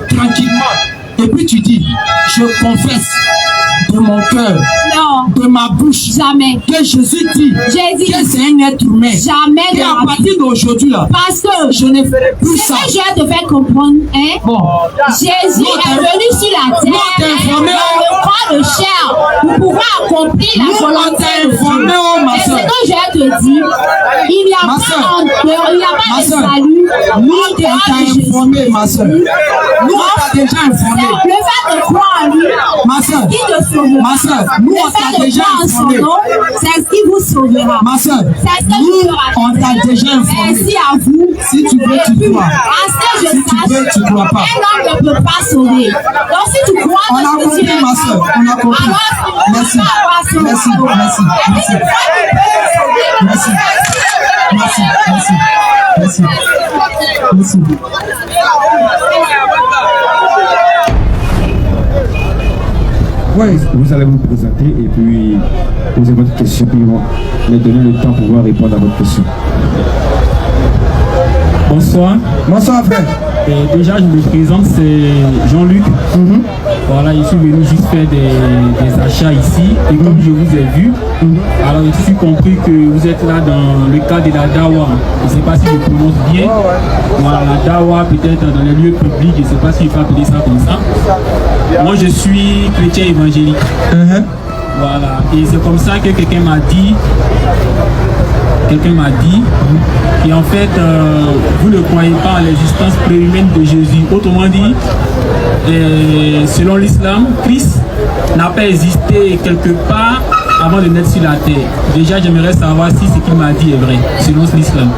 tranquillement. Et puis tu dis, je confesse de mon cœur, non, de ma bouche, jamais. que Jésus dit Jésus que c'est un être humain. Jamais Et de à la partir d'aujourd'hui là, parce que je ne ferai plus c'est ça. que je vais te faire comprendre, hein? Bon. Jésus Non, est venu sur la terre non, t'es informé, dans le corps de chair pour pouvoir accomplir la Non, volonté t'es de informé, Dieu. oh, ma Et ce soeur. que je vais te dire, il n'y a Ma pas soeur. Ma de soeur. salut. Nous, en on dehors t'a de Jésus. informé, ma soeur. Nous, on t'a déjà informé. Le fait de croire en lui, Ma soeur. qui te sauvera. Ma soeur, nous, Le on t'a fait de déjà croire en son informé. nom, c'est ce qui vous sauvera. Ma soeur, C'est ce que nous, je ferai. on t'a déjà informé. Merci à vous. Si tu veux, tu Et puis, crois. à ce que je Si tu veux, sache, tu crois pas. un homme ne peut pas sauver. Donc si tu crois On que a Jésus compris, est ma soeur. On a compris. alors tu ne peux Merci. pas avoir sauvé. Merci. Merci. Et puis, Merci. tu crois qu'il peut te sauver. Merci. Merci. Merci. Merci. Merci. Ouais, vous allez vous présenter et puis poser votre question, puis on va donner le temps pour pouvoir répondre à votre question. Bonsoir. Bonsoir, frère. Et déjà, je me présente, c'est Jean-Luc. Voilà, je suis venu juste faire des achats ici. Et comme je vous ai vu, alors je suis compris que vous êtes là dans le cadre de la Dawa. Je ne sais pas si je prononce bien. Voilà, la Dawa peut-être dans les lieux publics, je ne sais pas si il faut appeler ça comme ça. Moi, je suis chrétien évangélique. Voilà, et c'est comme ça que quelqu'un m'a dit qu'en fait, vous ne croyez pas en l'existence préhumaine de Jésus. Autrement dit, selon l'islam, Christ n'a pas existé quelque part avant de naître sur la terre. Déjà, j'aimerais savoir si ce qu'il m'a dit est vrai, selon l'islam.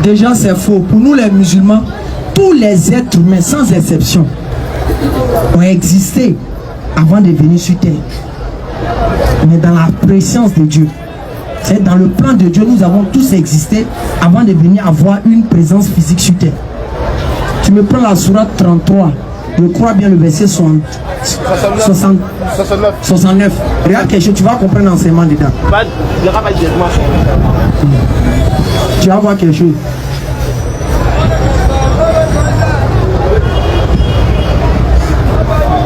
Déjà, c'est faux. Pour nous, les musulmans, tous les êtres humains, sans exception, ont existé avant de venir sur terre. Mais dans la présence de Dieu. C'est dans le plan de Dieu, nous avons tous existé avant de venir avoir une présence physique sur terre. Tu me prends la sourate 33, je crois bien le verset 69. Regarde quelque chose, tu vas comprendre l'enseignement dedans. Tu vas voir quelque chose.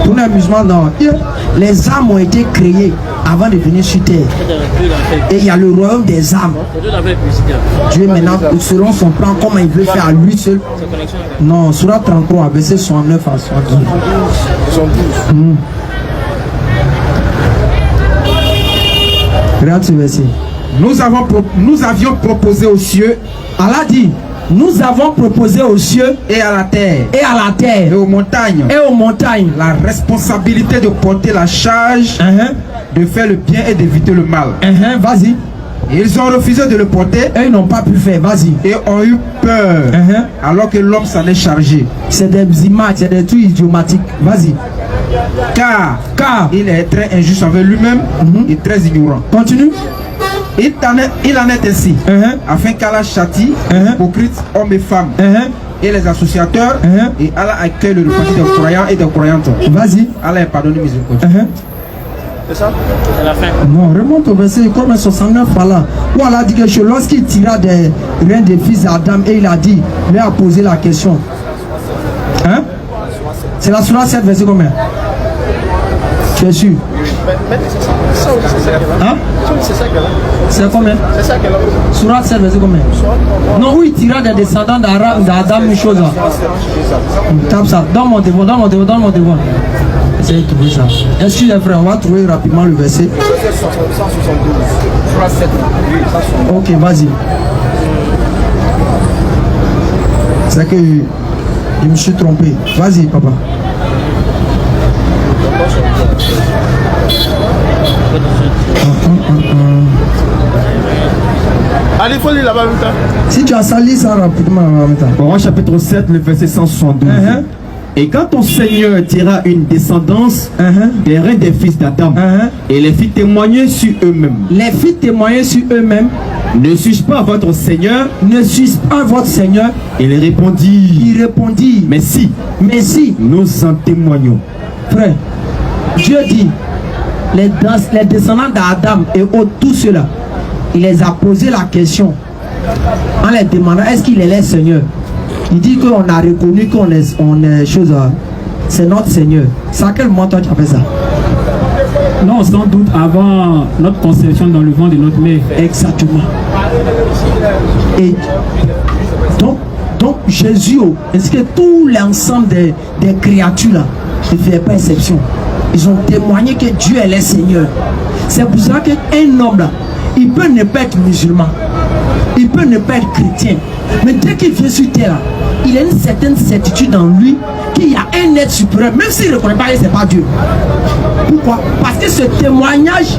Pour les musulmans, non. Les âmes ont été créées avant de venir sur terre. Et il y a le royaume des âmes. Dieu maintenant, selon son plan, comment il veut faire à lui seul. Non, Surah 33, verset 69 à 72. Regarde ce verset. Nous avions proposé aux cieux, Allah dit, nous avons proposé aux cieux et à la terre et à la terre et aux montagnes la responsabilité de porter la charge, de faire le bien et d'éviter le mal. Vas-y. Et ils ont refusé de le porter et ils n'ont pas pu faire. Vas-y. Et ont eu peur alors que l'homme s'en est chargé. C'est des images, c'est des trucs idiomatiques. Vas-y. Car il est très injuste envers lui-même et très ignorant. Continue. Il en est ainsi, afin qu'Allah châtie les hypocrites, hommes et femmes, et les associateurs, et Allah accueille le repentir des croyants et des croyantes. Vas-y. Allah est pardonné miséricordieux. C'est ça? C'est la fin. Non, remonte au verset comme 69 par là. Où Allah dit quelque chose, lorsqu'il tira des reins des fils d'Adam et il a dit, lui a posé la question. C'est la Surah 7, verset combien? Tu es sûr? C'est combien? Surah 7, verset combien? Non, où il tira des descendants d'Adam, une chose là. Tape ça, dans mon devant. Essayez de trouver ça. Excusez les frères, on va trouver rapidement le verset. Ok, vas-y. C'est que je me suis trompé. Vas-y, papa. là-bas. Si tu as sali ça rapidement. Romains chapitre 7, le verset 172. Et quand ton Seigneur dira une descendance des reins des fils d'Adam, et les fit témoigner sur eux-mêmes. Les fit témoigner sur eux-mêmes. Ne suis-je pas votre Seigneur? Ne suis-je pas votre Seigneur? Il répondit. Il répondit. Mais si. Mais si. Nous en témoignons. Frère, Dieu dit, les descendants d'Adam et autres, tous ceux-là, il les a posé la question en les demandant est-ce qu'il est le Seigneur. Il dit qu'on a reconnu qu'on est chose, c'est notre Seigneur. C'est à quel moment toi tu as fait ça? Non, sans doute avant notre conception dans le ventre de notre mère. Exactement. Et donc Jésus, ainsi que tout l'ensemble des créatures là, ne fait pas exception. Ils ont témoigné que Dieu est le Seigneur. C'est pour ça qu'un homme là, il peut ne pas être musulman, il peut ne pas être chrétien, mais dès qu'il vient sur terre là, il a une certaine certitude en lui qu'il y a un être supérieur, même s'il ne reconnaît pas que ce n'est pas Dieu. Pourquoi? Parce que ce témoignage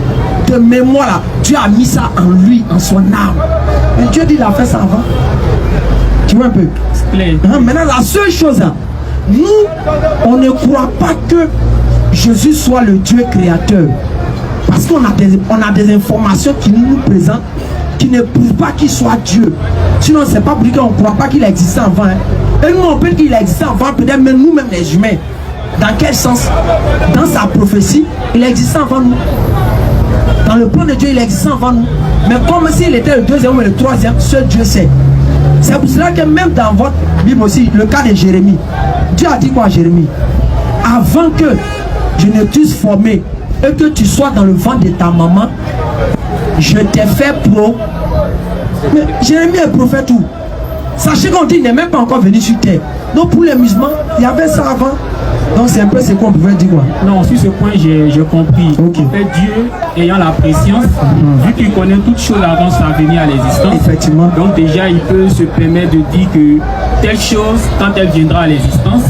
de mémoire là, Dieu a mis ça en lui, en son âme. Et Dieu dit il a fait ça avant. Tu vois un peu? Maintenant la seule chose là, nous on ne croit pas que Jésus soit le Dieu créateur. Parce qu'on a des informations qui nous présentent qui ne prouvent pas qu'il soit Dieu. Sinon, c'est pas pour dire qu'on ne croit pas qu'il existait avant. Et nous, on peut dire qu'il existait avant, peut-être même nous-mêmes les humains. Dans quel sens? Dans sa prophétie, il existait avant nous. Dans le plan de Dieu, il existait avant nous. Mais comme s'il était le deuxième ou le troisième, seul Dieu sait. C'est pour cela que même dans votre Bible aussi, le cas de Jérémie, Dieu a dit quoi à Jérémie? Avant que je ne t'eusse formé et que tu sois dans le ventre de ta maman, je t'ai fait pro. Mais Jérémie est prophète où? Sachez qu'on dit qu'il n'est même pas encore venu sur terre. Donc pour les musulmans, il y avait ça avant. Donc c'est un peu ce qu'on pouvait dire quoi. Non, sur ce point j'ai compris. Okay. En fait, Dieu ayant la préscience, vu qu'il connaît toutes choses avant sa venue à l'existence, effectivement. Donc déjà il peut se permettre de dire que telle chose, quand elle viendra à l'existence,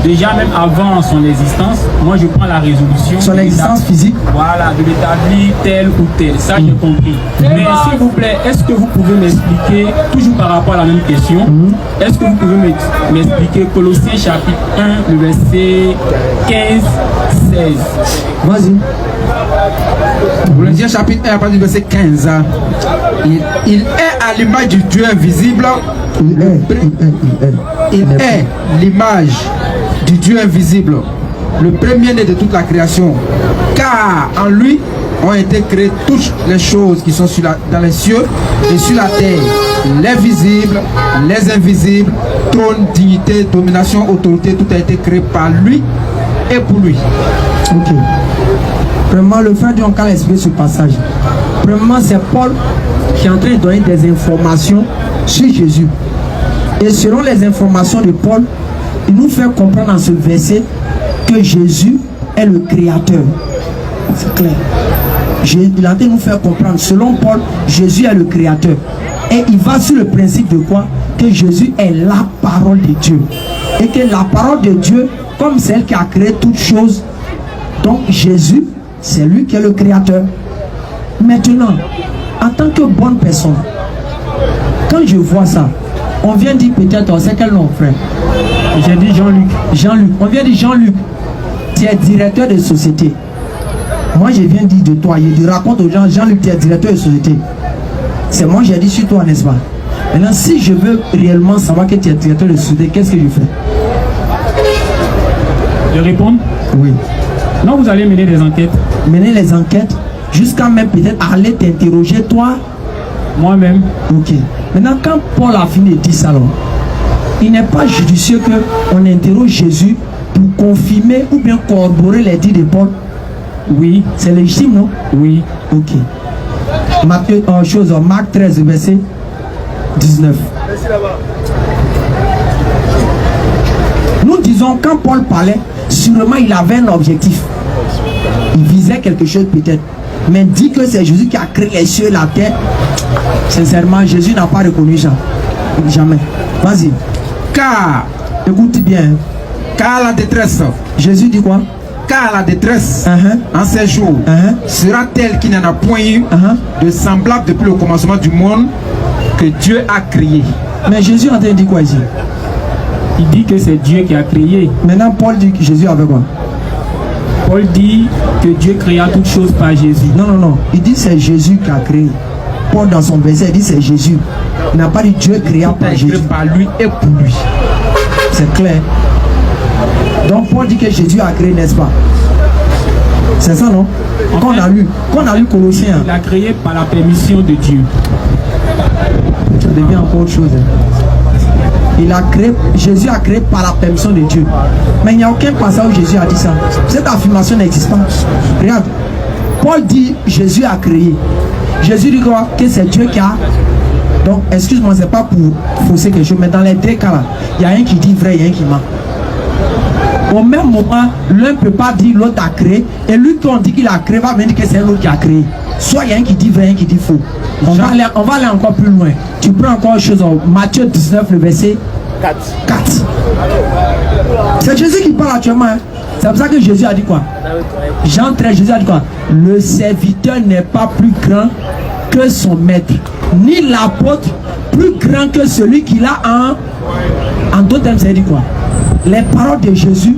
déjà même avant son existence, moi je prends la résolution. Son existence physique. Voilà, de l'établir tel ou tel. Ça j'ai compris. Mais s'il vous plaît, est-ce que vous pouvez m'expliquer, toujours par rapport à la même question, est-ce que vous pouvez m'expliquer Colossiens chapitre 1, le verset 15, 16. Vas-y. Colossiens chapitre 1, à partir du verset 15. Il est à l'image du Dieu invisible. Il est l'image du Dieu invisible, le premier-né de toute la création. Car en lui ont été créées toutes les choses qui sont dans les cieux et sur la terre, les visibles, les invisibles, trône, dignité, domination, autorité, tout a été créé par lui et pour lui. Ok. Premièrement, le frère Dion, quand il explique ce passage, premièrement, c'est Paul qui est en train de donner des informations sur Jésus. Et selon les informations de Paul, il nous fait comprendre dans ce verset que Jésus est le créateur. C'est clair. Il est en train de nous faire comprendre, selon Paul, Jésus est le créateur. Et il va sur le principe de quoi? Que Jésus est la parole de Dieu. Et que la parole de Dieu, comme celle qui a créé toutes choses, donc Jésus, c'est lui qui est le créateur. Maintenant, en tant que bonne personne, quand je vois ça, on vient dire peut-être, c'est quel nom, frère? J'ai dit Jean-Luc. Jean-Luc. On vient dire Jean-Luc. Tu es directeur de société. Moi, je viens dire de toi. Je raconte aux gens, Jean-Luc, tu es directeur de société. C'est moi, j'ai dit sur toi, n'est-ce pas? Maintenant, si je veux réellement savoir que tu es directeur de société, qu'est-ce que je fais? De répondre? Oui. Non, vous allez mener des enquêtes. Mener les enquêtes jusqu'à même peut-être aller t'interroger toi. Moi-même. Ok. Maintenant, quand Paul a fini de dire ça, alors, il n'est pas judicieux qu'on interroge Jésus pour confirmer ou bien corroborer les dits de Paul. Oui. C'est légitime, non? Oui. Ok. Marc 13, verset 19. Nous disons, quand Paul parlait, sûrement il avait un objectif. Il visait quelque chose peut-être. Mais dit que c'est Jésus qui a créé les cieux et la terre. Sincèrement, Jésus n'a pas reconnu ça. Jamais. Vas-y. Car, écoute bien. Car la détresse. Jésus dit quoi? Car la détresse en ces jours sera telle qu'il n'y en a point eu de semblable depuis le commencement du monde, que Dieu a créé. Mais Jésus en train de dire quoi ici? Il dit que c'est Dieu qui a créé. Maintenant, Paul dit que Jésus avait quoi? Paul dit que Dieu créa toutes choses par Jésus. Non, non, non. Il dit c'est Jésus qui a créé. Paul dans son verset il dit c'est Jésus. Il n'a pas dit Dieu créa par Jésus. Par lui et pour lui. C'est clair. Donc Paul dit que Jésus a créé, n'est-ce pas? C'est ça, non? Quand on a lu Colossiens. Il a créé par la permission de Dieu. Ça devient encore autre chose. Il a créé, Jésus a créé par la permission de Dieu. Mais il n'y a aucun passage où Jésus a dit ça. Cette affirmation n'existe pas. Regarde. Paul dit Jésus a créé. Jésus dit quoi? Que c'est Dieu qui a. Donc, excuse-moi, c'est pas pour fausser quelque chose, mais dans les deux cas là, il y a un qui dit vrai, il y a un qui ment. Au même moment, l'un ne peut pas dire l'autre a créé, et lui qui on dit qu'il a créé va me dire que c'est l'autre qui a créé. Soit il y a un qui dit vrai, un qui dit faux. On va aller encore plus loin. Tu prends encore une chose, Matthieu 19, le verset 4. C'est Jésus qui parle actuellement. Hein. C'est pour ça que Jésus a dit quoi? Jean 13, Jésus a dit quoi? Le serviteur n'est pas plus grand que son maître, ni l'apôtre plus grand que celui qui l'a en d'autres termes, ça dit quoi? Les paroles de Jésus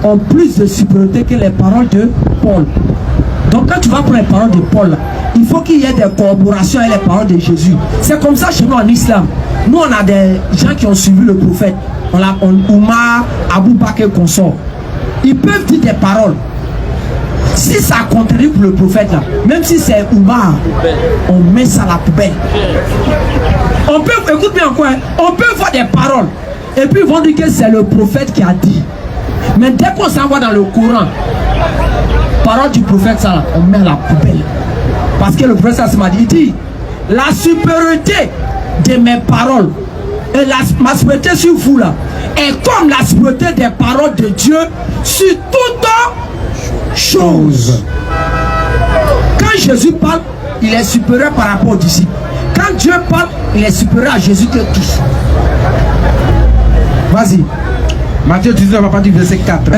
ont plus de supériorité que les paroles de Paul. Donc quand tu vas prendre les paroles de Paul, il faut qu'il y ait des collaborations avec les paroles de Jésus. C'est comme ça chez nous en islam. Nous on a des gens qui ont suivi le prophète. Oumar, Abou Bakr consort. Ils peuvent dire des paroles. Si ça contribue pour le prophète là, même si c'est Oumar, on met ça à la poubelle. On peut, écoute bien quoi, on peut voir des paroles. Et puis ils vont dire que c'est le prophète qui a dit. Mais dès qu'on s'envoie dans le Coran, parole du prophète ça, on met à la poubelle. Parce que le prophète ça m'a dit, il dit, la supériorité de mes paroles et ma supériorité sur vous là est comme la supériorité des paroles de Dieu sur toute chose. Quand Jésus parle, il est supérieur par rapport aux disciples. Quand Dieu parle, il est supérieur à Jésus que tous. Vas-y. Matthieu 19, à partir du verset 4.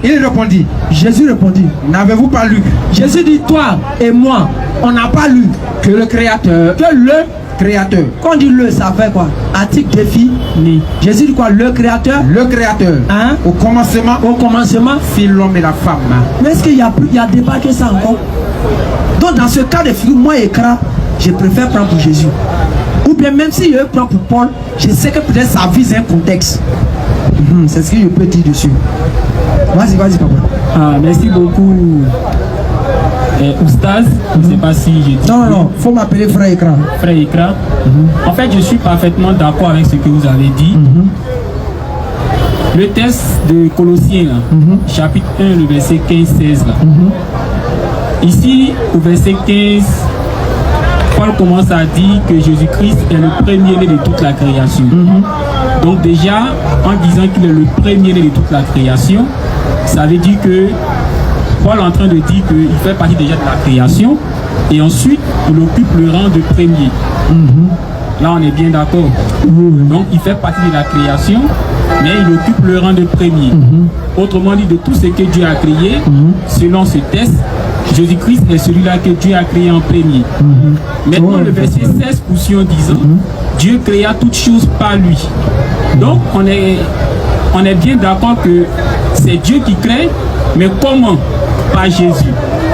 Il répondit. Jésus répondit. N'avez-vous pas lu? Jésus dit, toi et moi, on n'a pas lu que le Créateur. Que le Créateur. Quand on dit le, ça fait quoi? Article défini. Jésus dit quoi? Le Créateur. Le Créateur. Hein? Au commencement, fit l'homme et la femme. Mais est-ce qu'il y a plus, il y a débat que ça encore? Donc dans ce cas de figure, moi écran, je préfère prendre pour Jésus. Ou bien même si je prends pour Paul, je sais que peut-être ça vise un contexte. C'est ce que je peux dire dessus. Vas-y, papa. Ah, merci beaucoup. Oustaz, je ne sais pas si j'ai dit. Non, faut m'appeler frère Écran. Frère Écran. En fait, je suis parfaitement d'accord avec ce que vous avez dit. Le texte de Colossiens, là, chapitre 1, le verset 15-16. Ici, au verset 15, Paul commence à dire que Jésus-Christ est le premier-né de toute la création. Donc déjà, en disant qu'il est le premier-né de toute la création, ça veut dire que Paul est en train de dire qu'il fait partie déjà de la création et ensuite il occupe le rang de premier. Là on est bien d'accord. Donc il fait partie de la création, mais il occupe le rang de premier. Autrement dit, de tout ce que Dieu a créé, selon ce texte, Jésus-Christ est celui-là que Dieu a créé en premier. Maintenant le verset 16 poursuit en disant, Dieu créa toutes choses par lui. Donc on est bien d'accord que c'est Dieu qui crée, mais comment? Par Jésus,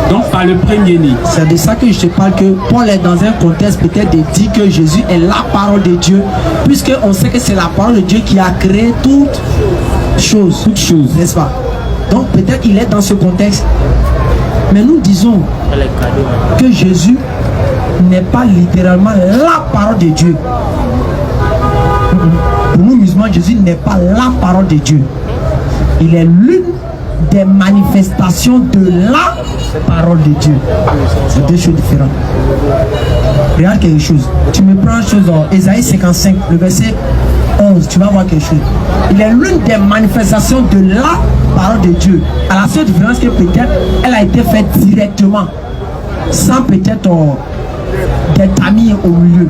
donc par le premier-né. C'est de ça que je te parle, que Paul est dans un contexte peut-être de dire que Jésus est la parole de Dieu, puisqu'on sait que c'est la parole de Dieu qui a créé toutes choses, n'est-ce pas? Donc peut-être il est dans ce contexte. Mais nous disons que Jésus n'est pas littéralement la parole de Dieu. Pour nous musulmans, Jésus n'est pas la parole de Dieu. Il est l'une des manifestations de la parole de Dieu. C'est deux choses différentes. Regarde quelque chose. Tu me prends une chose dans Ésaïe 55, le verset 11, tu vas voir quelque chose. Il est l'une des manifestations de la parole de Dieu. À la seule différence que peut-être elle a été faite directement, sans peut-être des tamis au milieu.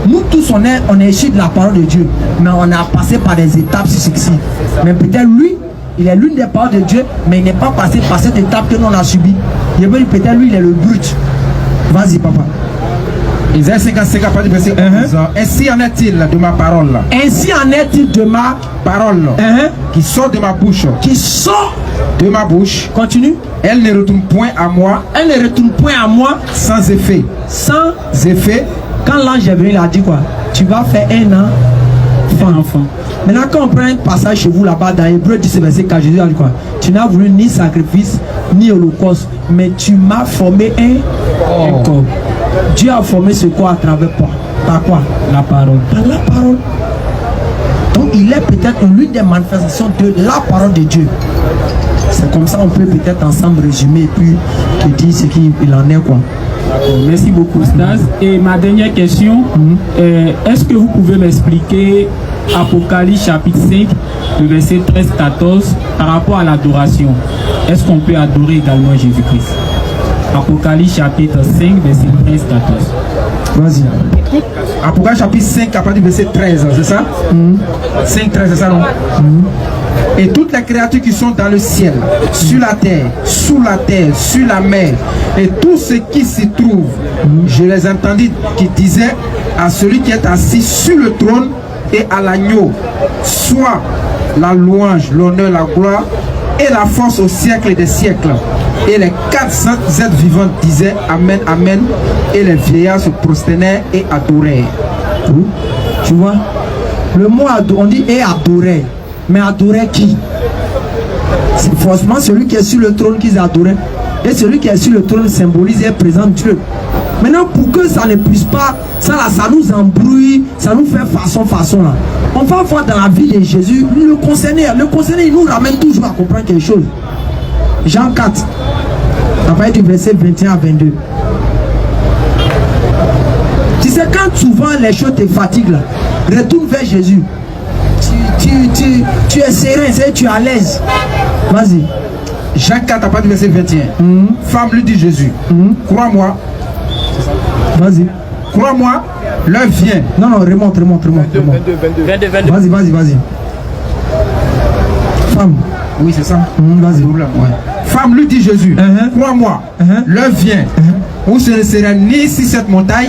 Nous tous on est issus de la parole de Dieu, mais on a passé par des étapes successives. Mais peut-être lui, il est l'une des paroles de Dieu, mais il n'est pas passé par cette étape que nous on a subi. Je veux dire, peut-être lui il est le brut. Vas-y papa. Isaïe 55 à partir du verset 11. Ainsi en est-il de ma parole. Ainsi en est-il de ma parole qui sort de ma bouche. Qui sort de ma bouche. Continue. Elle ne retourne point à moi. Elle ne retourne point à moi. Sans effet. Sans effet. Quand l'ange est venu, il a dit quoi? Tu vas faire un enfant. Maintenant, quand on prend un passage chez vous là-bas dans Hébreu 10 verset 4, Jésus a dit quoi? Tu n'as voulu ni sacrifice, ni holocauste, mais tu m'as formé un corps. Dieu a formé ce corps à travers quoi? Par quoi? La parole. Par la parole. Donc il est peut-être l'une des manifestations de la parole de Dieu. C'est comme ça on peut peut-être ensemble résumer et puis te dire ce qu'il en est quoi. Merci beaucoup Stas. Et ma dernière question, est-ce que vous pouvez m'expliquer Apocalypse chapitre 5, le verset 13-14 par rapport à l'adoration? Est-ce qu'on peut adorer également Jésus-Christ? Apocalypse chapitre 5, verset 13-14. Vas-y. Apocalypse chapitre 5, à partir du verset 13, c'est ça? 5, 13, c'est ça, non? Et toutes les créatures qui sont dans le ciel, sur la terre, sous la terre, sur la mer, et tout ce qui s'y trouve, je les entendis qui disaient à celui qui est assis sur le trône et à l'agneau, soit la louange, l'honneur, la gloire et la force au siècle des siècles. Et les 400 êtres vivants disaient Amen, Amen. Et les vieillards se prosternèrent et adorèrent. Tu vois, le mot on dit et adorer. Mais adorer qui? C'est forcément celui qui est sur le trône qu'ils adoraient. Et celui qui est sur le trône symbolise et présente Dieu. Maintenant, pour que ça ne puisse pas, ça nous embrouille, ça nous fait façon là. On va voir dans la vie de Jésus, le concerné, il nous ramène toujours à comprendre quelque chose. Jean 4, à partir du verset 21 à 22. Tu sais, quand souvent les choses te fatiguent là, retourne vers Jésus. Tu es serein, tu es à l'aise. Vas-y. Jean 4 à partir du verset 21. Femme lui dit Jésus, crois-moi. Vas-y. Crois-moi, l'heure vient. Non, remonte. 22. Vas-y. Femme. Oui, c'est ça. Vas-y. Ouais. Femme lui dit Jésus, crois-moi, l'heure vient où ce ne sera ni ici cette montagne,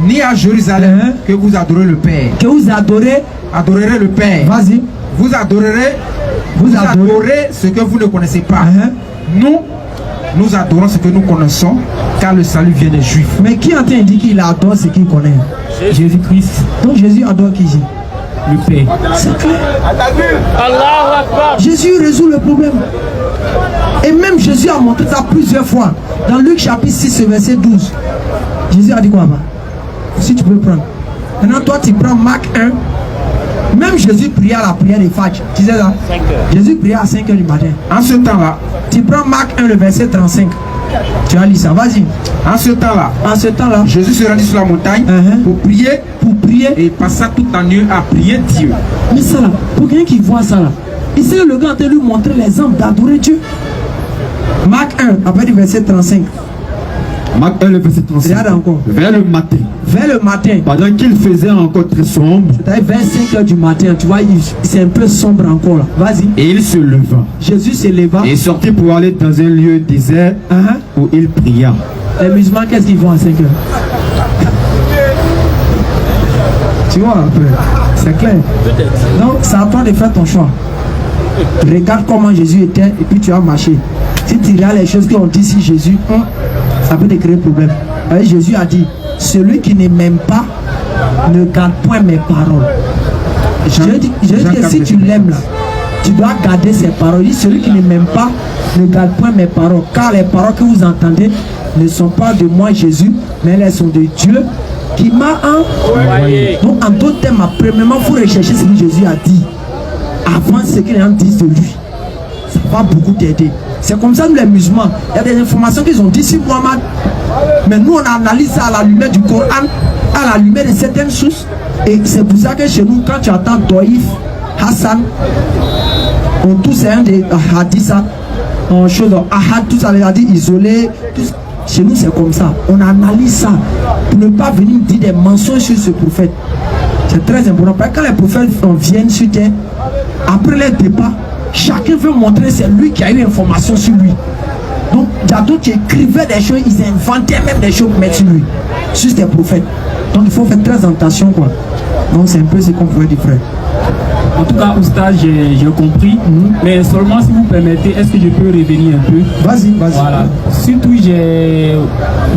ni à Jérusalem que vous adorez le Père. Que vous adorerez le Père. Vas-y. Vous adorez ce que vous ne connaissez pas. Nous adorons ce que nous connaissons, car le salut vient des Juifs. Mais qui entend dire qu'il adore ce qu'il connaît? Jésus-Christ. Donc Jésus adore qui? Le Père. C'est clair. Jésus résout le problème. Et même Jésus a montré ça plusieurs fois. Dans Luc chapitre 6, verset 12. Jésus a dit quoi? Si tu peux prendre. Maintenant toi tu prends Marc 1. Même Jésus priait à la prière des Fajr. Tu sais ça? Jésus priait à 5 h du matin. En ce temps-là, tu prends Marc 1, le verset 35. Tu as lu ça, vas-y. En ce temps-là, Jésus se rendit sur la montagne pour prier. Et passa toute la nuit à prier Dieu. Mais ça là, pour quelqu'un qui voit ça là, il sait que le gars a lui montrer l'exemple d'adorer Dieu. Marc 1, après du verset 35. Marc 1, le verset 35. Regarde encore. Vers le matin. Pendant qu'il faisait encore très sombre. C'est-à-dire vers 5 h du matin, tu vois, c'est un peu sombre encore là. Vas-y. Et il se leva. Jésus se leva. Et sortit pour aller dans un lieu désert où il pria. Les musulmans, qu'est-ce qu'ils font à 5 h? Tu vois un peu. C'est clair. Donc, c'est à toi de faire ton choix. Regarde comment Jésus était et puis tu vas marcher. Si tu regardes les choses qu'on dit sur Jésus, ça peut te créer problème. Jésus a dit, celui qui ne m'aime pas ne garde point mes paroles. Je dis que si tu l'aimes là, tu dois garder ses paroles. Il dit, celui qui ne m'aime pas ne garde point mes paroles. Car les paroles que vous entendez ne sont pas de moi Jésus, mais elles sont de Dieu qui m'a envoyé. Donc en d'autres termes, premièrement, il faut rechercher ce que Jésus a dit avant ce qu'il en dit de lui. Ça va beaucoup t'aider. C'est comme ça nous les musulmans, il y a des informations qu'ils ont dit sur Muhammad, mais nous on analyse ça à la lumière du Coran, à la lumière de certaines sources. Et c'est pour ça que chez nous, quand tu entends Doïf, Hassan, on tous c'est un des hadiths, en chose ahad, tout ça les hadiths isolés, chez nous c'est comme ça. On analyse ça pour ne pas venir dire des mensonges sur ce prophète. C'est très important. Parce que quand les prophètes viennent sur terre, après les débats, chacun veut montrer c'est lui qui a eu information sur lui. Donc, a d'autres qui écrivaient des choses, ils inventaient même des choses pour mettre sur lui, sur des prophètes. Donc il faut faire très attention, quoi. Donc c'est un peu ce qu'on pouvait dire, frère. En tout cas, Oustaz, j'ai compris. Mais seulement si vous permettez, est-ce que je peux revenir un peu? Vas-y, vas-y. Voilà. Surtout, j'ai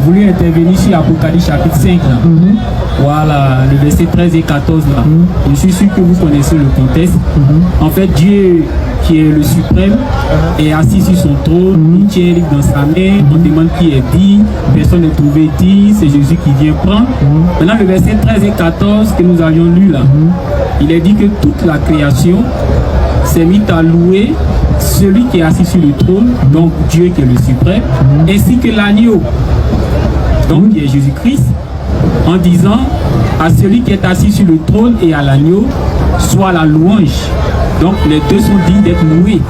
voulu intervenir sur Apocalypse chapitre 5. Là. Voilà, le verset 13 et 14. Là. Je suis sûr que vous connaissez le contexte. En fait, Dieu, qui est le suprême, est assis sur son trône. Il tient un livre dans sa main. On demande qui est dit. Personne n'est trouvé dit. C'est Jésus qui vient prendre. Maintenant, le verset 13 et 14 que nous avions lu là. Il est dit que toute la création s'est mise à louer celui qui est assis sur le trône, donc Dieu qui est le suprême, ainsi que l'agneau, donc qui est Jésus-Christ, en disant à celui qui est assis sur le trône et à l'agneau, soit la louange. Donc les deux sont dignes d'être loués,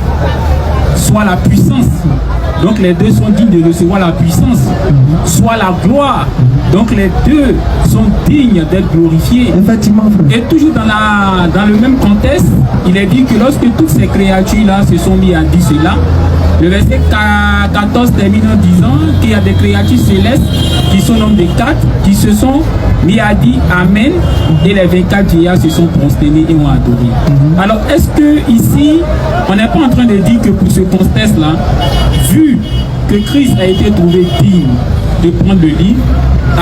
soit la puissance. Donc les deux sont dignes de recevoir la puissance, soit la gloire. Donc les deux sont dignes d'être glorifiés. Effectivement. Et toujours dans le même contexte, il est dit que lorsque toutes ces créatures-là se sont mis à dire cela, le verset 14 termine en disant qu'il y a des créatures célestes qui sont nombre de 4 qui se sont mis à dire Amen, et les 24 vieillards se sont prosternés et ont adoré. Alors est-ce que ici, on n'est pas en train de dire que pour ce contexte-là, vu que Christ a été trouvé digne de prendre le livre,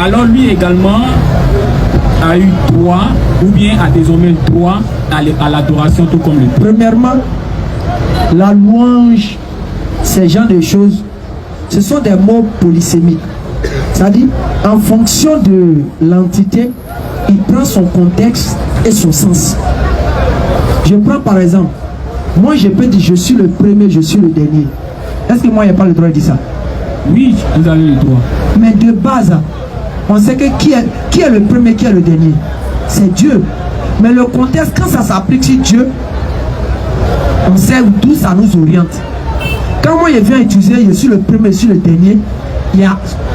alors lui également a eu droit, ou bien a désormais droit à l'adoration tout comme le. Premièrement, la louange, ces genres de choses, ce sont des mots polysémiques. C'est-à-dire, en fonction de l'entité, il prend son contexte et son sens. Je prends par exemple, moi je peux dire je suis le premier, je suis le dernier. Est-ce que moi je n'ai pas le droit de dire ça? Oui, vous avez le droit. Mais de base, on sait que qui est le premier, qui est le dernier? C'est Dieu. Mais le contexte, quand ça s'applique sur Dieu, on sait d'où ça nous oriente. Quand moi je viens utiliser je suis le premier, je suis le dernier,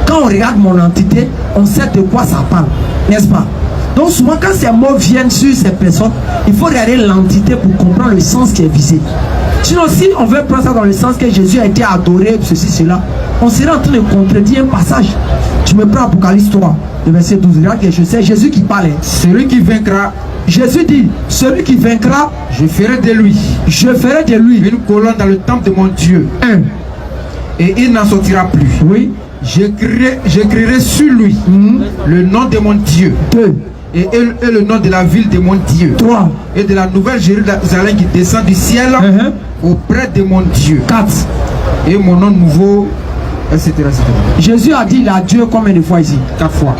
quand on regarde mon entité, on sait de quoi ça parle, n'est-ce pas? Donc souvent quand ces mots viennent sur ces personnes, il faut regarder l'entité pour comprendre le sens qui est visé. Sinon si on veut prendre ça dans le sens que Jésus a été adoré, ceci, cela, on serait en train de contredire un passage. Tu me prends Apocalypse 3, le verset 12, regarde que je sais, Jésus qui parle. Celui qui vaincra, Jésus dit, celui qui vaincra, je ferai de lui une colonne dans le temple de mon Dieu. Et il n'en sortira plus. Oui. J'écrirai sur lui le nom de mon Dieu. 2. Et le nom de la ville de mon Dieu. 3. Et de la nouvelle Jérusalem qui descend du ciel auprès de mon Dieu. 4. Et mon nom nouveau, etc. Jésus a dit il a Dieu combien de fois ici? 4 fois.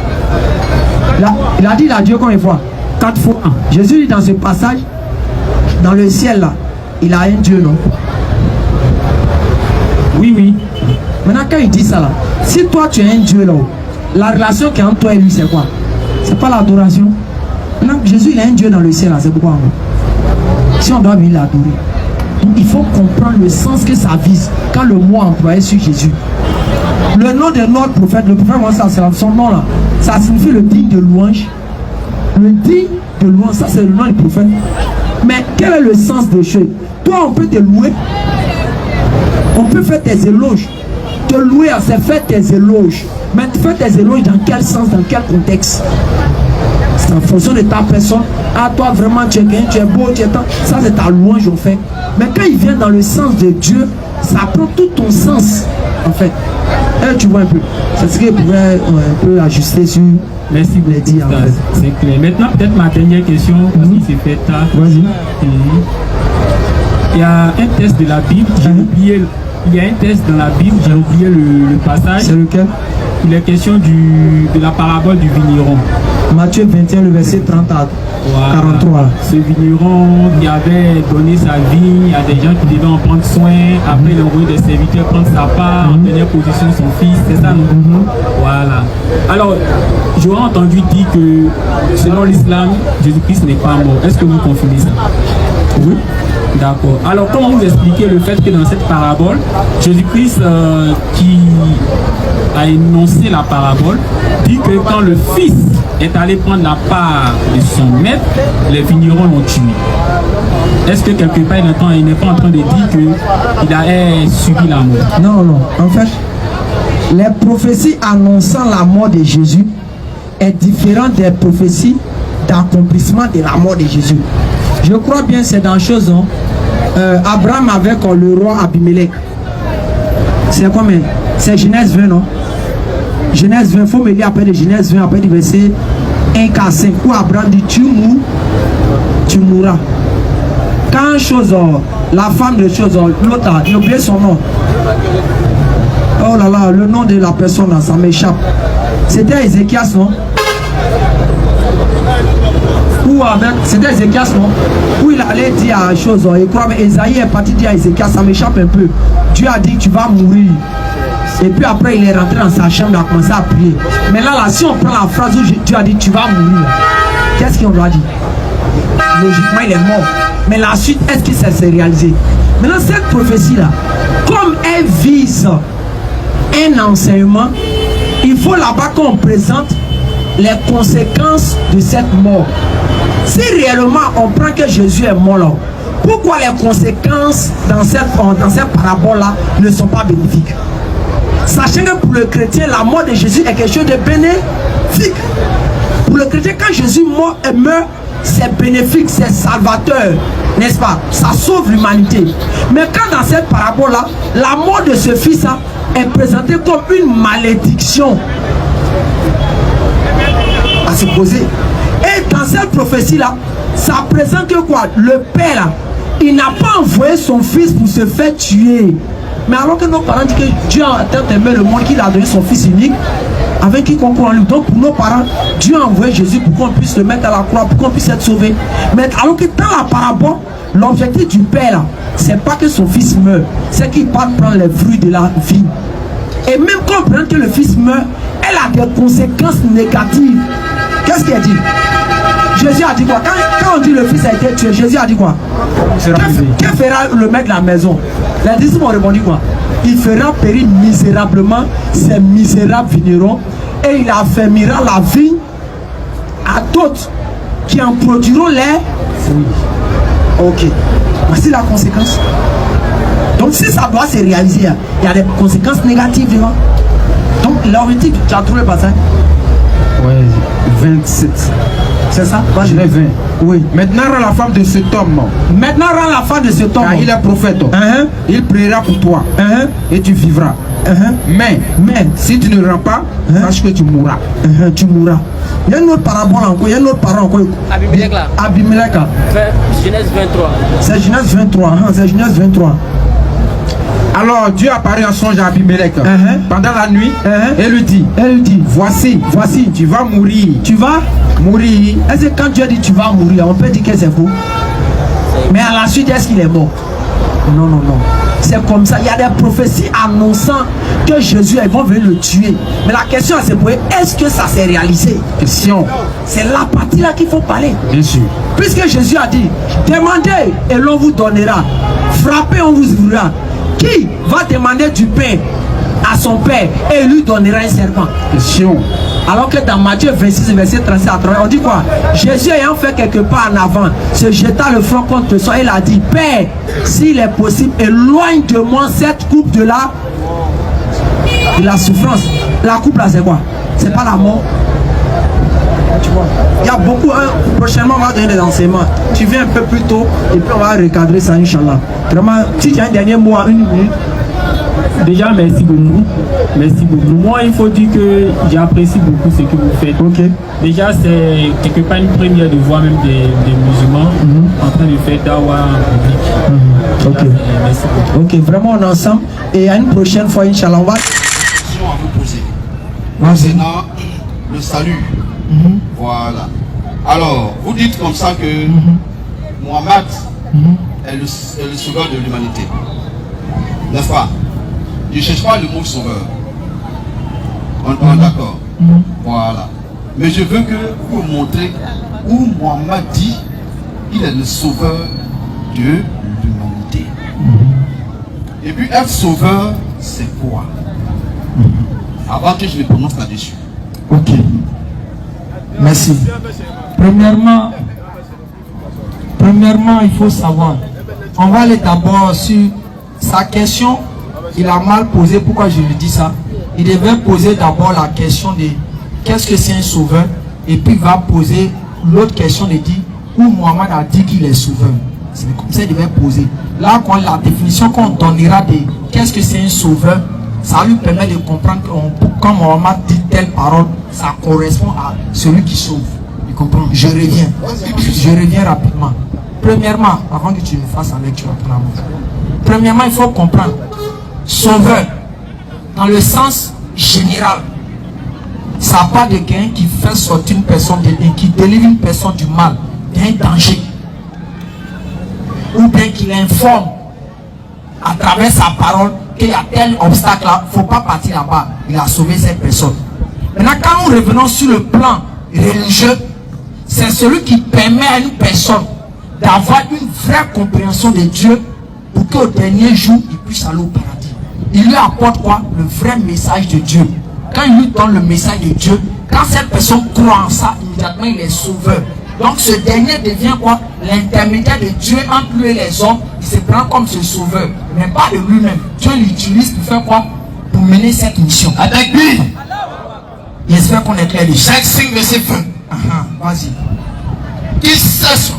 Il a dit il a Dieu combien de fois? 4 fois. Jésus dit dans ce passage, dans le ciel là, il a un Dieu, non? Oui, oui. Maintenant quand il dit ça là, si toi tu es un Dieu là, la relation qui est entre toi et lui c'est quoi? C'est pas l'adoration. Maintenant Jésus il a un Dieu dans le ciel là, c'est pourquoi? Si on doit venir l'adorer. Donc il faut comprendre le sens que ça vise quand le mot employé sur Jésus. Le nom de notre prophète, le prophète Mohammed, c'est son nom là, ça signifie le digne de louange. Le digne de louange, ça c'est le nom du prophète. Mais quel est le sens des choses? Toi on peut te louer, on peut faire tes éloges. Te louer, c'est faire tes éloges. Mais tu fais tes éloges dans quel sens, dans quel contexte? C'est en fonction de ta personne. Ah, toi vraiment tu es bien, tu es beau, tu es tant. Ça c'est ta louange en fait. Mais quand il vient dans le sens de Dieu, ça prend tout ton sens en fait. Et tu vois un peu. C'est ce qu'il pourrait un peu ajuster sur. Merci beaucoup. Dire, en fait. C'est clair. Maintenant peut-être ma dernière question, parce qu'il s'est fait tard. Vas-y. Il y a un texte de la Bible, j'ai oublié. Il y a un texte dans la Bible, j'ai oublié le passage. C'est lequel? Il est question de la parabole du vigneron. Matthieu 21, le verset 30 à 43. Ce vigneron qui avait donné sa vie à des gens qui devaient en prendre soin. Après, il a envoyé des serviteurs prendre sa part, en tenir position son fils. C'est ça, non? Voilà. Alors, j'aurais entendu dire que selon l'islam, Jésus-Christ n'est pas mort. Est-ce que vous confirmez ça? Oui. D'accord. Alors, comment vous expliquez le fait que dans cette parabole, Jésus-Christ qui a énoncé la parabole, dit que quand le fils est allé prendre la part de son maître, les vignerons l'ont tué. Est-ce que quelque part il n'est pas en train de dire qu'il a subi la mort? Non, non. En fait, Les prophéties annonçant la mort de Jésus est différente des prophéties d'accomplissement de la mort de Jésus. Je crois bien c'est dans chose. Abraham avec le roi Abimelech. C'est combien? C'est Genèse 20, non? Genèse 20, il faut me lire après de Genèse 20, après du verset 1 à 5, où Abraham dit tu mourras. Quand chose, la femme de chose, l'autre, j'ai oublié son nom. Oh là là, le nom de la personne là, ça m'échappe. C'était Ézéchias, non? Ou avec, c'était Ézéchias, non? Où il allait dire à chose, il croit, mais Esaïe est parti dire à Ézéchias, ça m'échappe un peu. Dieu a dit tu vas mourir. Et puis après il est rentré dans sa chambre, il a commencé à prier. Mais là, si on prend la phrase où Dieu a dit tu vas mourir, qu'est-ce qu'on doit dire? Logiquement il est mort. Mais la suite, est-ce que ça s'est réalisé? Maintenant cette prophétie là, comme elle vise un enseignement, il faut là-bas qu'on présente les conséquences de cette mort. Si réellement on prend que Jésus est mort là, pourquoi les conséquences dans cette parabole là ne sont pas bénéfiques? Sachant que pour le chrétien la mort de Jésus est quelque chose de bénéfique. Pour le chrétien quand Jésus meurt, c'est bénéfique, c'est salvateur, n'est-ce pas? Ça sauve l'humanité. Mais quand dans cette parabole là, la mort de ce fils là est présentée comme une malédiction à se poser. Et dans cette prophétie là, ça présente que quoi? Le père là, il n'a pas envoyé son fils pour se faire tuer. Mais alors que nos parents disent que Dieu a tant aimé le monde qu'il a donné son fils unique, avec quiconque croit en lui. Donc pour nos parents, Dieu a envoyé Jésus pour qu'on puisse le mettre à la croix, pour qu'on puisse être sauvé. Mais alors que dans la parabole, l'objectif du père là, c'est pas que son fils meure, c'est qu'il parte prendre les fruits de la vie. Et même quand on prend que le fils meurt, elle a des conséquences négatives. Qu'est-ce qu'il a dit? Jésus a dit quoi? Quand on dit le fils a été tué, Jésus a dit quoi? Que fera le maître de la maison? Les disciples ont répondu quoi? Il fera périr misérablement, ces misérables finiront, et il affermira la vie à d'autres qui en produiront les fruits. Ok, voici la conséquence. Donc si ça doit se réaliser, il y a des conséquences négatives devant. Donc l'objectif, tu as trouvé le passage? Ouais, 27. C'est ça? Moi je l'ai 20. Oui. Maintenant rends la femme de cet homme. Maintenant rends la femme de cet homme. Car il est prophète. Il priera pour toi. Et tu vivras. Mais si tu ne rends pas, sache que tu mourras. Tu mourras. Il y a une autre parabole encore. Il y a une autre parole encore. Abimelech là. Abimelech là. Genèse 23. C'est Genèse 23. C'est Genèse 23. Alors Dieu apparaît en songe à Abimelech pendant la nuit et lui dit, voici, tu vas mourir. Tu vas mourir. Est-ce que quand Dieu dit tu vas mourir, on peut dire que c'est faux? Mais à la suite, est-ce qu'il est mort? Non. C'est comme ça. Il y a des prophéties annonçant que Jésus, ils vont venir le tuer. Mais la question à se poser, est-ce que ça s'est réalisé? Question. C'est la partie là qu'il faut parler. Bien sûr. Puisque Jésus a dit, demandez et l'on vous donnera. Frappez, on vous ouvrira. Qui va demander du pain à son père et lui donnera un serpent? Question. Alors que dans Matthieu 26, verset 37 à 30, on dit quoi? Jésus ayant fait quelque part en avant, se jeta le front contre soi, il a dit, Père, s'il est possible, éloigne de moi cette coupe de la souffrance. La coupe là c'est quoi? C'est pas la mort. Tu vois, il y a beaucoup, prochainement on va donner des enseignements. Tu viens un peu plus tôt et puis on va recadrer ça, Inch'Allah. Vraiment, si tu as un dernier mot à 1 minute. Déjà, merci beaucoup. Merci beaucoup. Moi, il faut dire que j'apprécie beaucoup ce que vous faites. Ok. Déjà, c'est quelque part une première de voir même des musulmans en train de faire dawa en public. Ok. Merci beaucoup. Ok, vraiment on est ensemble. Et à une prochaine fois, Inch'Allah, on va. Question à vous poser. Concernant le salut. Voilà. Alors, vous dites comme ça que Mohammed est le sauveur de l'humanité. N'est-ce pas? Je ne cherche pas le mot sauveur. On est d'accord. Voilà. Mais je veux que vous montrez où Mohammed dit il est le sauveur de l'humanité. Et puis être sauveur, c'est quoi? Avant que je me prononce là-dessus. Ok. Merci. Premièrement, il faut savoir. On va aller d'abord sur sa question. Il a mal posé. Pourquoi je lui dis ça? il devait poser d'abord la question de qu'est-ce que c'est un sauveur, et puis il va poser l'autre question de dire où Mohammed a dit qu'il est sauveur. C'est comme ça qu'il devait poser. Là, quand la définition qu'on donnera de qu'est-ce que c'est un sauveur, ça lui permet de comprendre que quand Mohammed dit telle parole, ça correspond à celui qui sauve. Tu comprends? Je reviens rapidement. Premièrement, avant que tu me fasses la lecture, premièrement, il faut comprendre sauveur dans le sens général. Ça part de quelqu'un qui fait sortir une personne qui délivre une personne du mal, d'un danger, ou bien qu'il informe à travers sa parole qu'il y a tel obstacle là, il ne faut pas partir là-bas. Il a sauvé cette personne. Maintenant, quand nous revenons sur le plan religieux, c'est celui qui permet à une personne d'avoir une vraie compréhension de Dieu pour qu'au dernier jour, il puisse aller au paradis. Il lui apporte quoi? Le vrai message de Dieu. Quand il lui donne le message de Dieu, quand cette personne croit en ça, immédiatement il est sauveur. Donc ce dernier devient quoi? L'intermédiaire de Dieu entre lui et les hommes. Il se prend comme ce sauveur, mais pas de lui-même. Dieu l'utilise pour faire quoi? Pour mener cette mission. Avec lui. J'espère qu'on est clair. Chaque signe de ses feux. Vas-y. Qu'ils sachent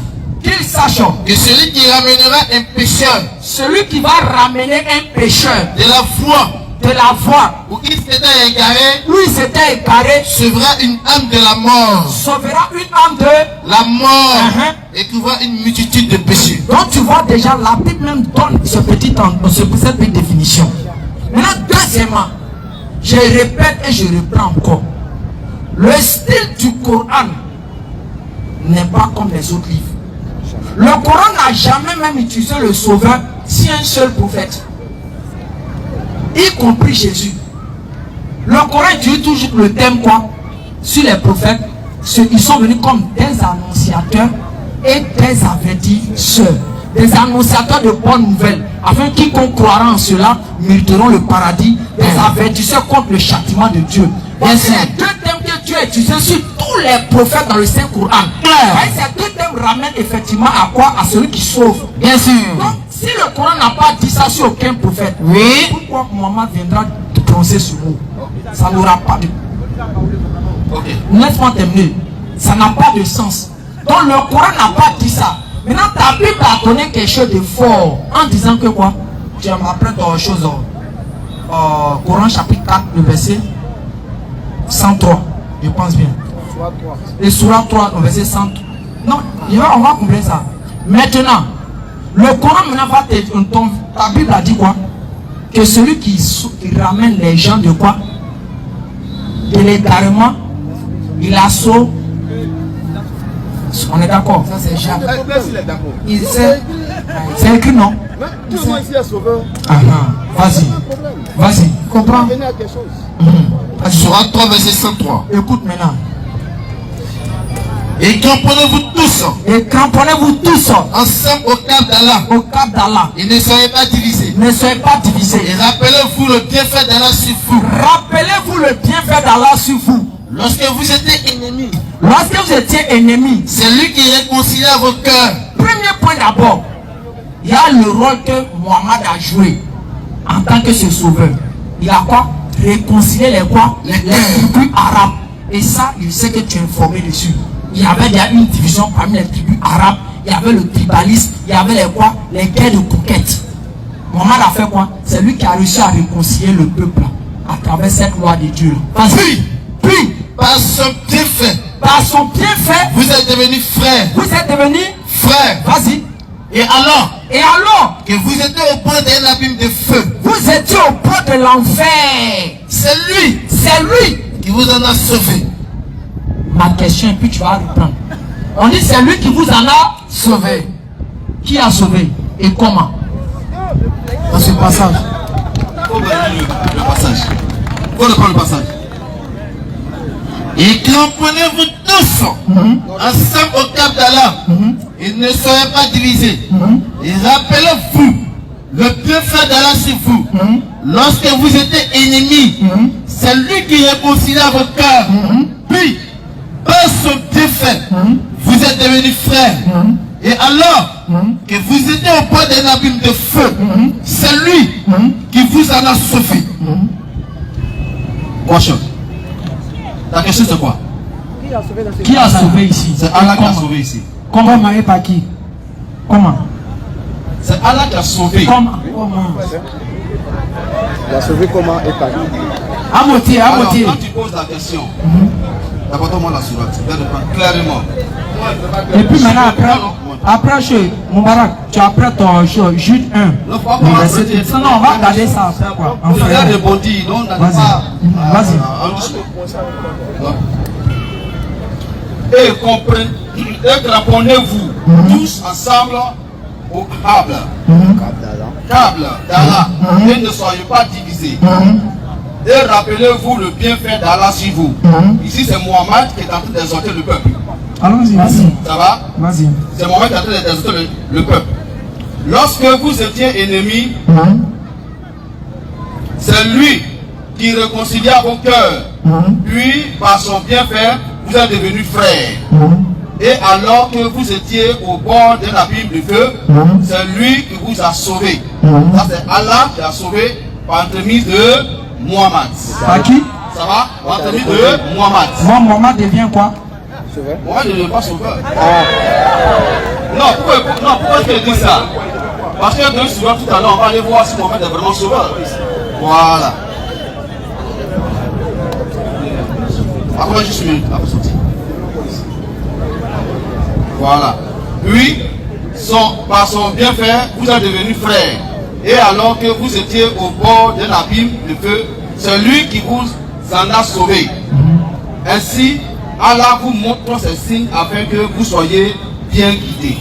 que celui qui ramènera un pécheur, celui qui va ramener un pécheur de la voie où il s'était égaré, sauvera une âme de la mort, la mort, et trouvera une multitude de péchés. Donc tu vois déjà, la Bible même donne cette petite définition. Maintenant, deuxièmement, je répète et je reprends encore, le style du Coran n'est pas comme les autres livres. Le Coran n'a jamais même utilisé le sauveur si un seul prophète, y compris Jésus. Le Coran utilise toujours le thème quoi? Sur les prophètes, ils sont venus comme des annonciateurs et des avertisseurs, des annonciateurs de bonnes nouvelles, afin quiconque croira en cela mériteront le paradis, des avertisseurs contre le châtiment de Dieu. C'est les deux thèmes que Dieu a utilisés sur tous les prophètes dans le Saint-Coran. Ces deux thèmes ramènent effectivement à quoi? À celui qui sauve. Bien sûr. Donc, si le Coran n'a pas dit ça sur aucun prophète, pourquoi Mohammed viendra prononcer ce mot? Ça n'aura pas de... Laisse-moi terminer. Ça n'a pas de sens. Donc le Coran n'a pas dit ça. Maintenant, ta Bible a donné quelque chose de fort en disant que quoi? Tu me rappelles quelque chose. Coran chapitre 4, le verset 103. Je pense bien. Et Surah 3, le verset 103. Non, on va comprendre ça. Maintenant, le Coran maintenant va te... Ta Bible a dit quoi? Que celui qui ramène les gens de quoi? De l'égarement, il a sauvé. On est d'accord, ça c'est Jacques. C'est écrit non? Vas-y, comprends. Surah 3, verset 103. Écoute maintenant. Et cramponnez-vous tous ensemble au cap d'Allah. Et ne soyez pas divisés. Et rappelez-vous le bienfait d'Allah sur vous. Lorsque vous étiez ennemis, c'est lui qui réconcilia vos cœurs. Premier point d'abord, il y a le rôle que Mohammed a joué en tant que ce sauveur. Il a quoi? Réconcilier les tribus arabes. Et ça, il sait que tu es informé dessus. Il y avait déjà une division parmi les tribus arabes. Il y avait le tribalisme, il y avait les guerres de conquête. Mohammed a fait quoi? C'est lui qui a réussi à réconcilier le peuple à travers cette loi de Dieu. Puis, par son bienfait, vous êtes devenus frères. Vas-y. Et alors que vous étiez au point d'un abîme de feu, vous étiez au point de l'enfer. C'est lui qui vous en a sauvé. Ma question, et puis tu vas reprendre. On dit c'est lui qui vous en a sauvé. Qui a sauvé et comment? Dans ce passage. Faut reprendre le passage. Et cramponnez-vous tous ensemble au cap d'Allah. Et ne soyez pas divisés. Et rappelez-vous le bienfait d'Allah sur vous. Lorsque vous étiez ennemis, c'est lui qui réconcilia vos cœurs. Puis, par son bienfait, vous êtes devenus frères. Et alors que vous étiez au point d'un abîme de feu, c'est lui qui vous en a sauvé. Question. Ta question c'est quoi? Qui a sauvé ici? C'est Allah qui a sauvé ici. Comment et par qui? Comment? C'est Allah qui a sauvé. Comment? Il a sauvé comment et par qui? À moitié, à moitié. Quand tu poses la question, d'abord la sourate, tu dois prendre clairement. Et puis maintenant, après Moubarak, tu apprends ton Jude 1. Non, on va regarder ça après quoi. On va rebondir, donc vas-y. Et comprenez, et rappelez-vous tous ensemble au câble d'Allah, et ne soyez pas divisés. Et rappelez-vous le bienfait d'Allah sur vous. Ici c'est Mohammed qui est en train d'exhorter le peuple. Allons-y, vas-y. Ça va? Vas-y. C'est Mohammed qui est en train d'exhorter le peuple. Lorsque vous étiez ennemis, c'est lui qui réconcilia vos cœurs. Puis par son bienfait, vous êtes devenus frères. Et alors que vous étiez au bord d'un abîme de feu, c'est lui qui vous a sauvés. Ça c'est Allah qui a sauvé par l'entremise de Mohammed. Par qui? Ça va? Par l'entremise de Mohammed. Mohammed devient quoi? Mohammed ne devient pas sauveur. Non, pourquoi tu dis ça? Parce que dans ce soir tout à l'heure, on va aller voir si Mohammed est vraiment sauveur. Voilà. Après juste une minute, après sortir. Voilà. Puis, par son bienfait, vous êtes devenus frères. Et alors que vous étiez au bord d'un abîme de feu, c'est lui qui vous en a sauvé. Ainsi, Allah vous montre ces signes afin que vous soyez bien guidés.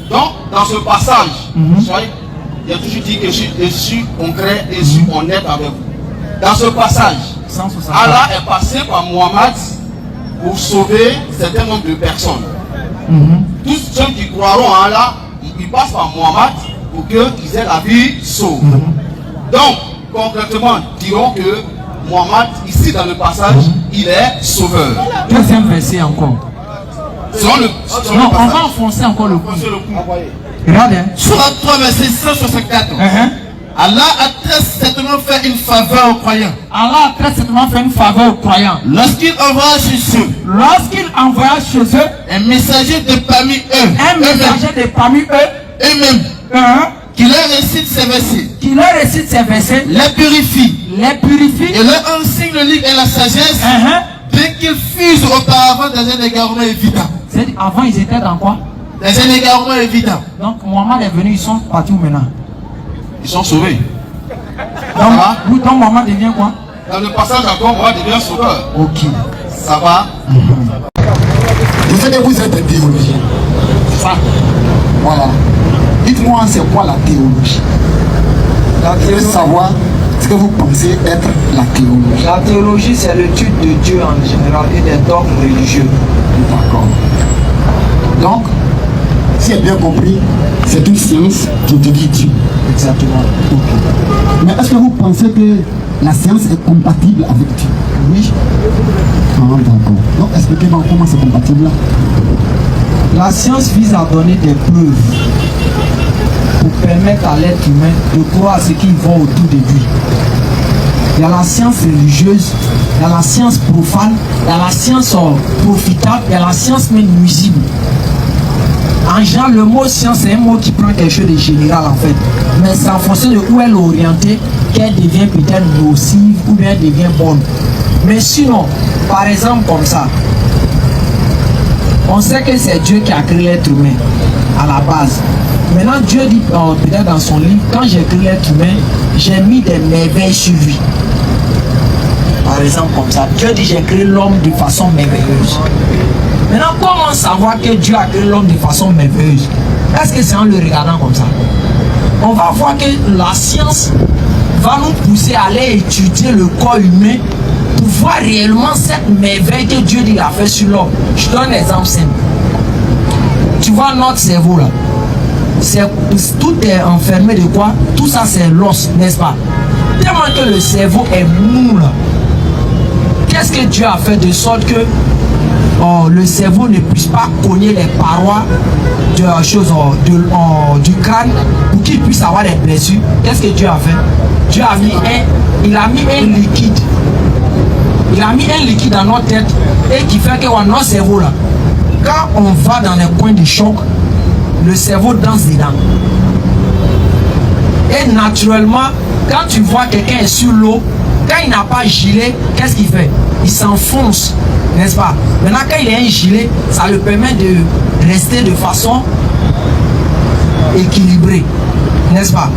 Donc, dans ce passage, il a toujours dit que je suis concret et je suis honnête avec vous. Dans ce passage, Allah est passé par Mohammed pour sauver un certain nombre de personnes. Tous ceux qui croiront en Allah, ils passent par Mohammed pour qu'ils aient la vie sauve. Donc, concrètement, dirons que Mohammed, ici dans le passage, il est sauveur. Deuxième verset encore. Non, on va enfoncer encore le coup. Regarde. Surat 3, verset 164. Allah a très certainement fait une faveur aux croyants. Allah a très certainement fait une faveur aux croyants. Lorsqu'il envoie chez eux. Lorsqu'il envoie chez eux. Un messager de parmi eux. Un messager de parmi eux. Eux-mêmes. Qui leur récite ces versets. Qui leur récite ces versets. Les purifie. Les purifie. Et leur enseigne le livre et la sagesse. Bien qu'ils fussent auparavant dans un égarement évident. C'est-à-dire, avant ils étaient dans quoi? Dans un égarement évident. Donc Mohammed est venu, ils sont partis où maintenant? Ils sont sauvés. Donc Mohammed devient quoi? Dans le passage encore, Mohammed devient sauveur. Ok. Ça va? Je sais que vous êtes des théologiens. Ça. Voilà. Dites-moi, c'est quoi la théologie? Je veux savoir ce que vous pensez être la théologie. La théologie, c'est l'étude de Dieu en général et des dogmes religieux. D'accord. Donc, si j'ai bien compris, c'est une science qui étudie Dieu. Exactement. Okay. Mais est-ce que vous pensez que la science est compatible avec Dieu? Oui. Ah, d'accord. Donc, expliquez-moi comment c'est compatible là. La science vise à donner des preuves pour permettre à l'être humain de croire à ce qu'il voit autour de lui. Il y a la science religieuse, il y a la science profane, il y a la science profitable, il y a la science même nuisible. En général, le mot science est un mot qui prend quelque chose de général en fait. Mais c'est en fonction de où elle est orientée qu'elle devient peut-être nocive ou bien elle devient bonne. Mais sinon, par exemple comme ça, on sait que c'est Dieu qui a créé l'être humain à la base. Maintenant, Dieu dit peut-être dans son livre, quand j'ai créé l'être humain, j'ai mis des merveilles sur lui. Par exemple comme ça, Dieu dit j'ai créé l'homme de façon merveilleuse. Maintenant, comment savoir que Dieu a créé l'homme de façon merveilleuse? Est-ce que c'est en le regardant comme ça? On va voir que la science va nous pousser à aller étudier le corps humain pour voir réellement cette merveille que Dieu dit a fait sur l'homme. Je donne un exemple simple. Tu vois notre cerveau là, tout est enfermé de quoi? Tout ça c'est l'os, n'est-ce pas? Tellement que le cerveau est mou là. Qu'est-ce que Dieu a fait de sorte que le cerveau ne puisse pas cogner les parois du crâne pour qu'il puisse avoir des blessures? Qu'est-ce que Dieu a fait? Dieu a mis un liquide a mis un liquide dans notre tête et qui fait que notre cerveau là, quand on va dans les coins de choc, le cerveau danse dedans. Et naturellement, quand tu vois quelqu'un est sur l'eau, quand il n'a pas gilet, qu'est-ce qu'il fait? Il s'enfonce, n'est-ce pas? Maintenant, quand il a un gilet, ça lui permet de rester de façon équilibrée, n'est-ce pas?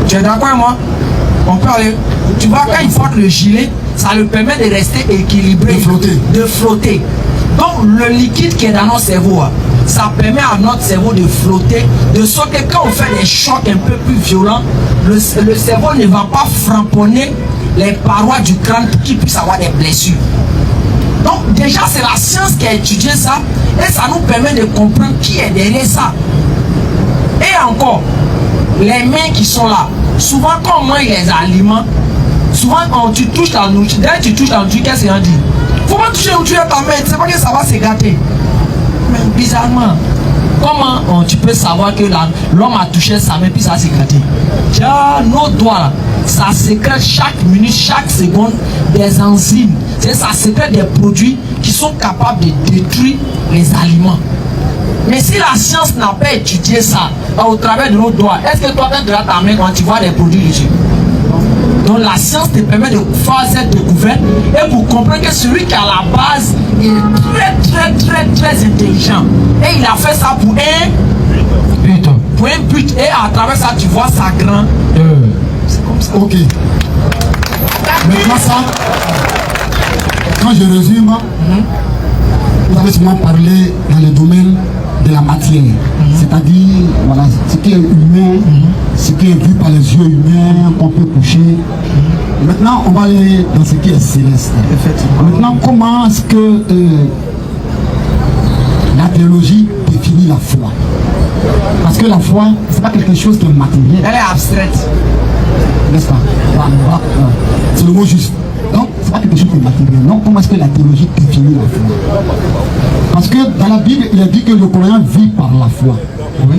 Tu es d'accord avec moi? On peut aller. Tu vois, quand il porte le gilet, ça lui permet de rester équilibré, de flotter. Donc, le liquide qui est dans notre cerveau, ça permet à notre cerveau de flotter, de sorte que quand on fait des chocs un peu plus violents, le cerveau ne va pas framponner les parois du crâne pour qu'il puisse avoir des blessures. Donc déjà c'est la science qui a étudié ça et ça nous permet de comprendre qui est derrière ça. Et encore, les mains qui sont là, souvent quand on mange les aliments, souvent quand tu touches la nourriture, dès que tu touches la nourriture, qu'est-ce qu'on dit? Faut pas toucher la nourriture avec ta main, c'est pas que ça va se gâter. Mais bizarrement, comment tu peux savoir que l'homme a touché sa main puis ça s'est gâté? Nos doigts, ça sécrète chaque minute, chaque seconde des enzymes. Ça sécrète des produits qui sont capables de détruire les aliments. Mais si la science n'a pas étudié ça au travers de nos doigts, est-ce que toi tu as ta main quand tu vois des produits dessus? Donc la science te permet de faire cette découverte et pour comprendre que celui qui à la base est très intelligent. Et il a fait ça pour un but. Et à travers ça, tu vois sa grandeur. C'est comme ça. Ok. Maintenant ça, quand je résume, vous avez souvent parlé dans le domaine de la matière. C'est-à-dire, voilà, ce qui est humain, ce qui est vu par les yeux humains, qu'on peut toucher. Maintenant, on va aller dans ce qui est céleste. Maintenant, comment est-ce que la théologie définit la foi? Parce que la foi, c'est pas quelque chose qui est matériel. Elle est abstraite. N'est-ce pas? C'est le mot juste. Donc, c'est pas quelque chose qui est matériel. Non, comment est-ce que la théologie définit la foi? Parce que dans la Bible, il est dit que le croyant vit par la foi. Oui.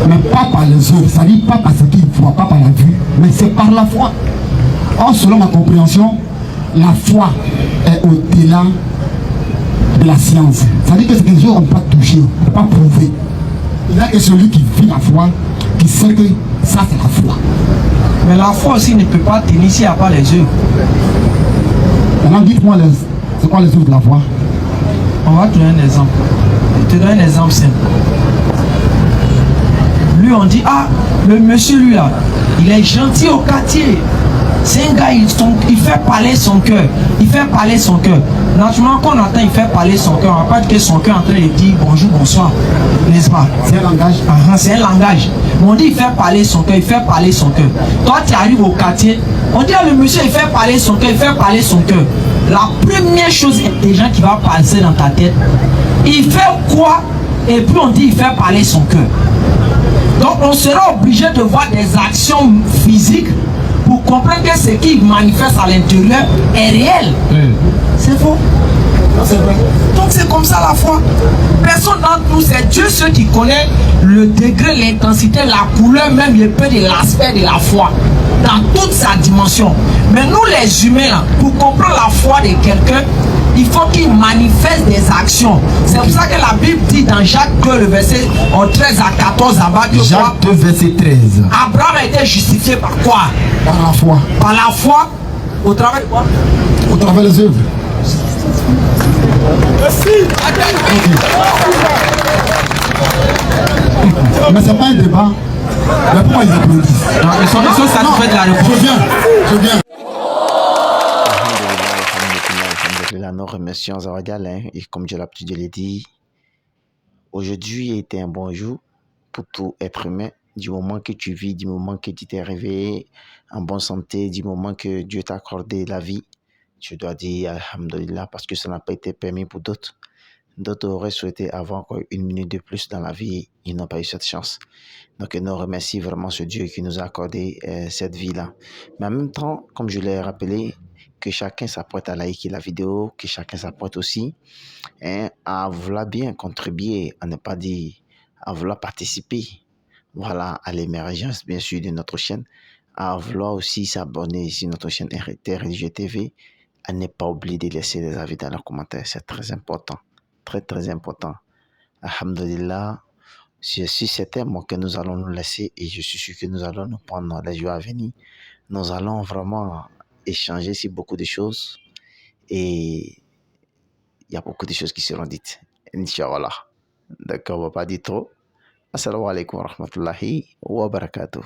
Mais pas par les œuvres. Ça dit pas par ce qu'il voit, pas par la vue, mais c'est par la foi. Or, selon ma compréhension, la foi est au-delà de la science. Ça dit que c'est quelque chose qu'on ne peut pas toucher, on ne peut pas prouver. Il n'y a que celui qui vit la foi, qui sait que ça c'est la foi. Mais la foi aussi ne peut pas tenir s'il n'y a pas les œuvres. Maintenant, dites-moi, c'est quoi les œuvres de la foi? On va te donner un exemple. Je te donne un exemple simple. Lui, on dit, ah, le monsieur, lui là, il est gentil au quartier. C'est un gars, il fait parler son cœur. Il fait parler son cœur. Naturellement, quand on entend il fait parler son cœur, on ne va pas dire que son cœur est en train de dire bonjour, bonsoir. N'est-ce pas? C'est un langage. C'est un langage. Mais on dit il fait parler son cœur, il fait parler son cœur. Toi, tu arrives au quartier, on dit le monsieur, il fait parler son cœur, il fait parler son cœur. La première chose intelligente qui va passer dans ta tête, il fait quoi? Et puis on dit il fait parler son cœur. Donc on sera obligé de voir des actions physiques pour comprendre que ce qui manifeste à l'intérieur est réel. C'est faux. C'est vrai. Donc c'est comme ça la foi. Personne d'entre nous, c'est Dieu seul qui connaît le degré, l'intensité, la couleur, même le peu de l'aspect de la foi dans toute sa dimension. Mais nous les humains, là, pour comprendre la foi de quelqu'un, il faut qu'il manifeste des actions. C'est pour ça que la Bible dit dans Jacques 2, le verset 13 à 14, là-bas, que Jacques 2, verset 13. Abraham a été justifié par quoi? Par la foi. Par la foi, au travers de quoi? Au travers des œuvres. Merci. Mais c'est pas un débat. Mais pourquoi ils applaudissent? Ils sont satisfaits de la réponse. Je viens. Nous remercions Zawadi Alain et comme j'ai l'habitude de le dire, aujourd'hui était un bon jour pour tout être humain. Du moment que tu vis, du moment que tu t'es réveillé en bonne santé, du moment que Dieu t'a accordé la vie, tu dois dire Alhamdulillah parce que ça n'a pas été permis pour d'autres. D'autres auraient souhaité avoir encore une minute de plus dans la vie, ils n'ont pas eu cette chance. Donc nous remercions vraiment ce Dieu qui nous a accordé cette vie-là. Mais en même temps, comme je l'ai rappelé, que chacun s'apprête à liker la vidéo, que chacun s'apprête aussi à vouloir bien contribuer, à ne pas dire, à vouloir participer, voilà, à l'émergence bien sûr de notre chaîne, à vouloir aussi s'abonner sur notre chaîne RT Religieux TV, à ne pas oublier de laisser des avis dans les commentaires. C'est très important. Très, très important. Alhamdulillah, je suis certain que nous allons nous laisser et je suis sûr que nous allons nous prendre les jours à venir. Nous allons vraiment échanger sur beaucoup de choses et il y a beaucoup de choses qui seront dites. Inch'Allah. D'accord, on ne va pas dire trop. Assalamu alaikum wa rahmatullahi wa barakatuh.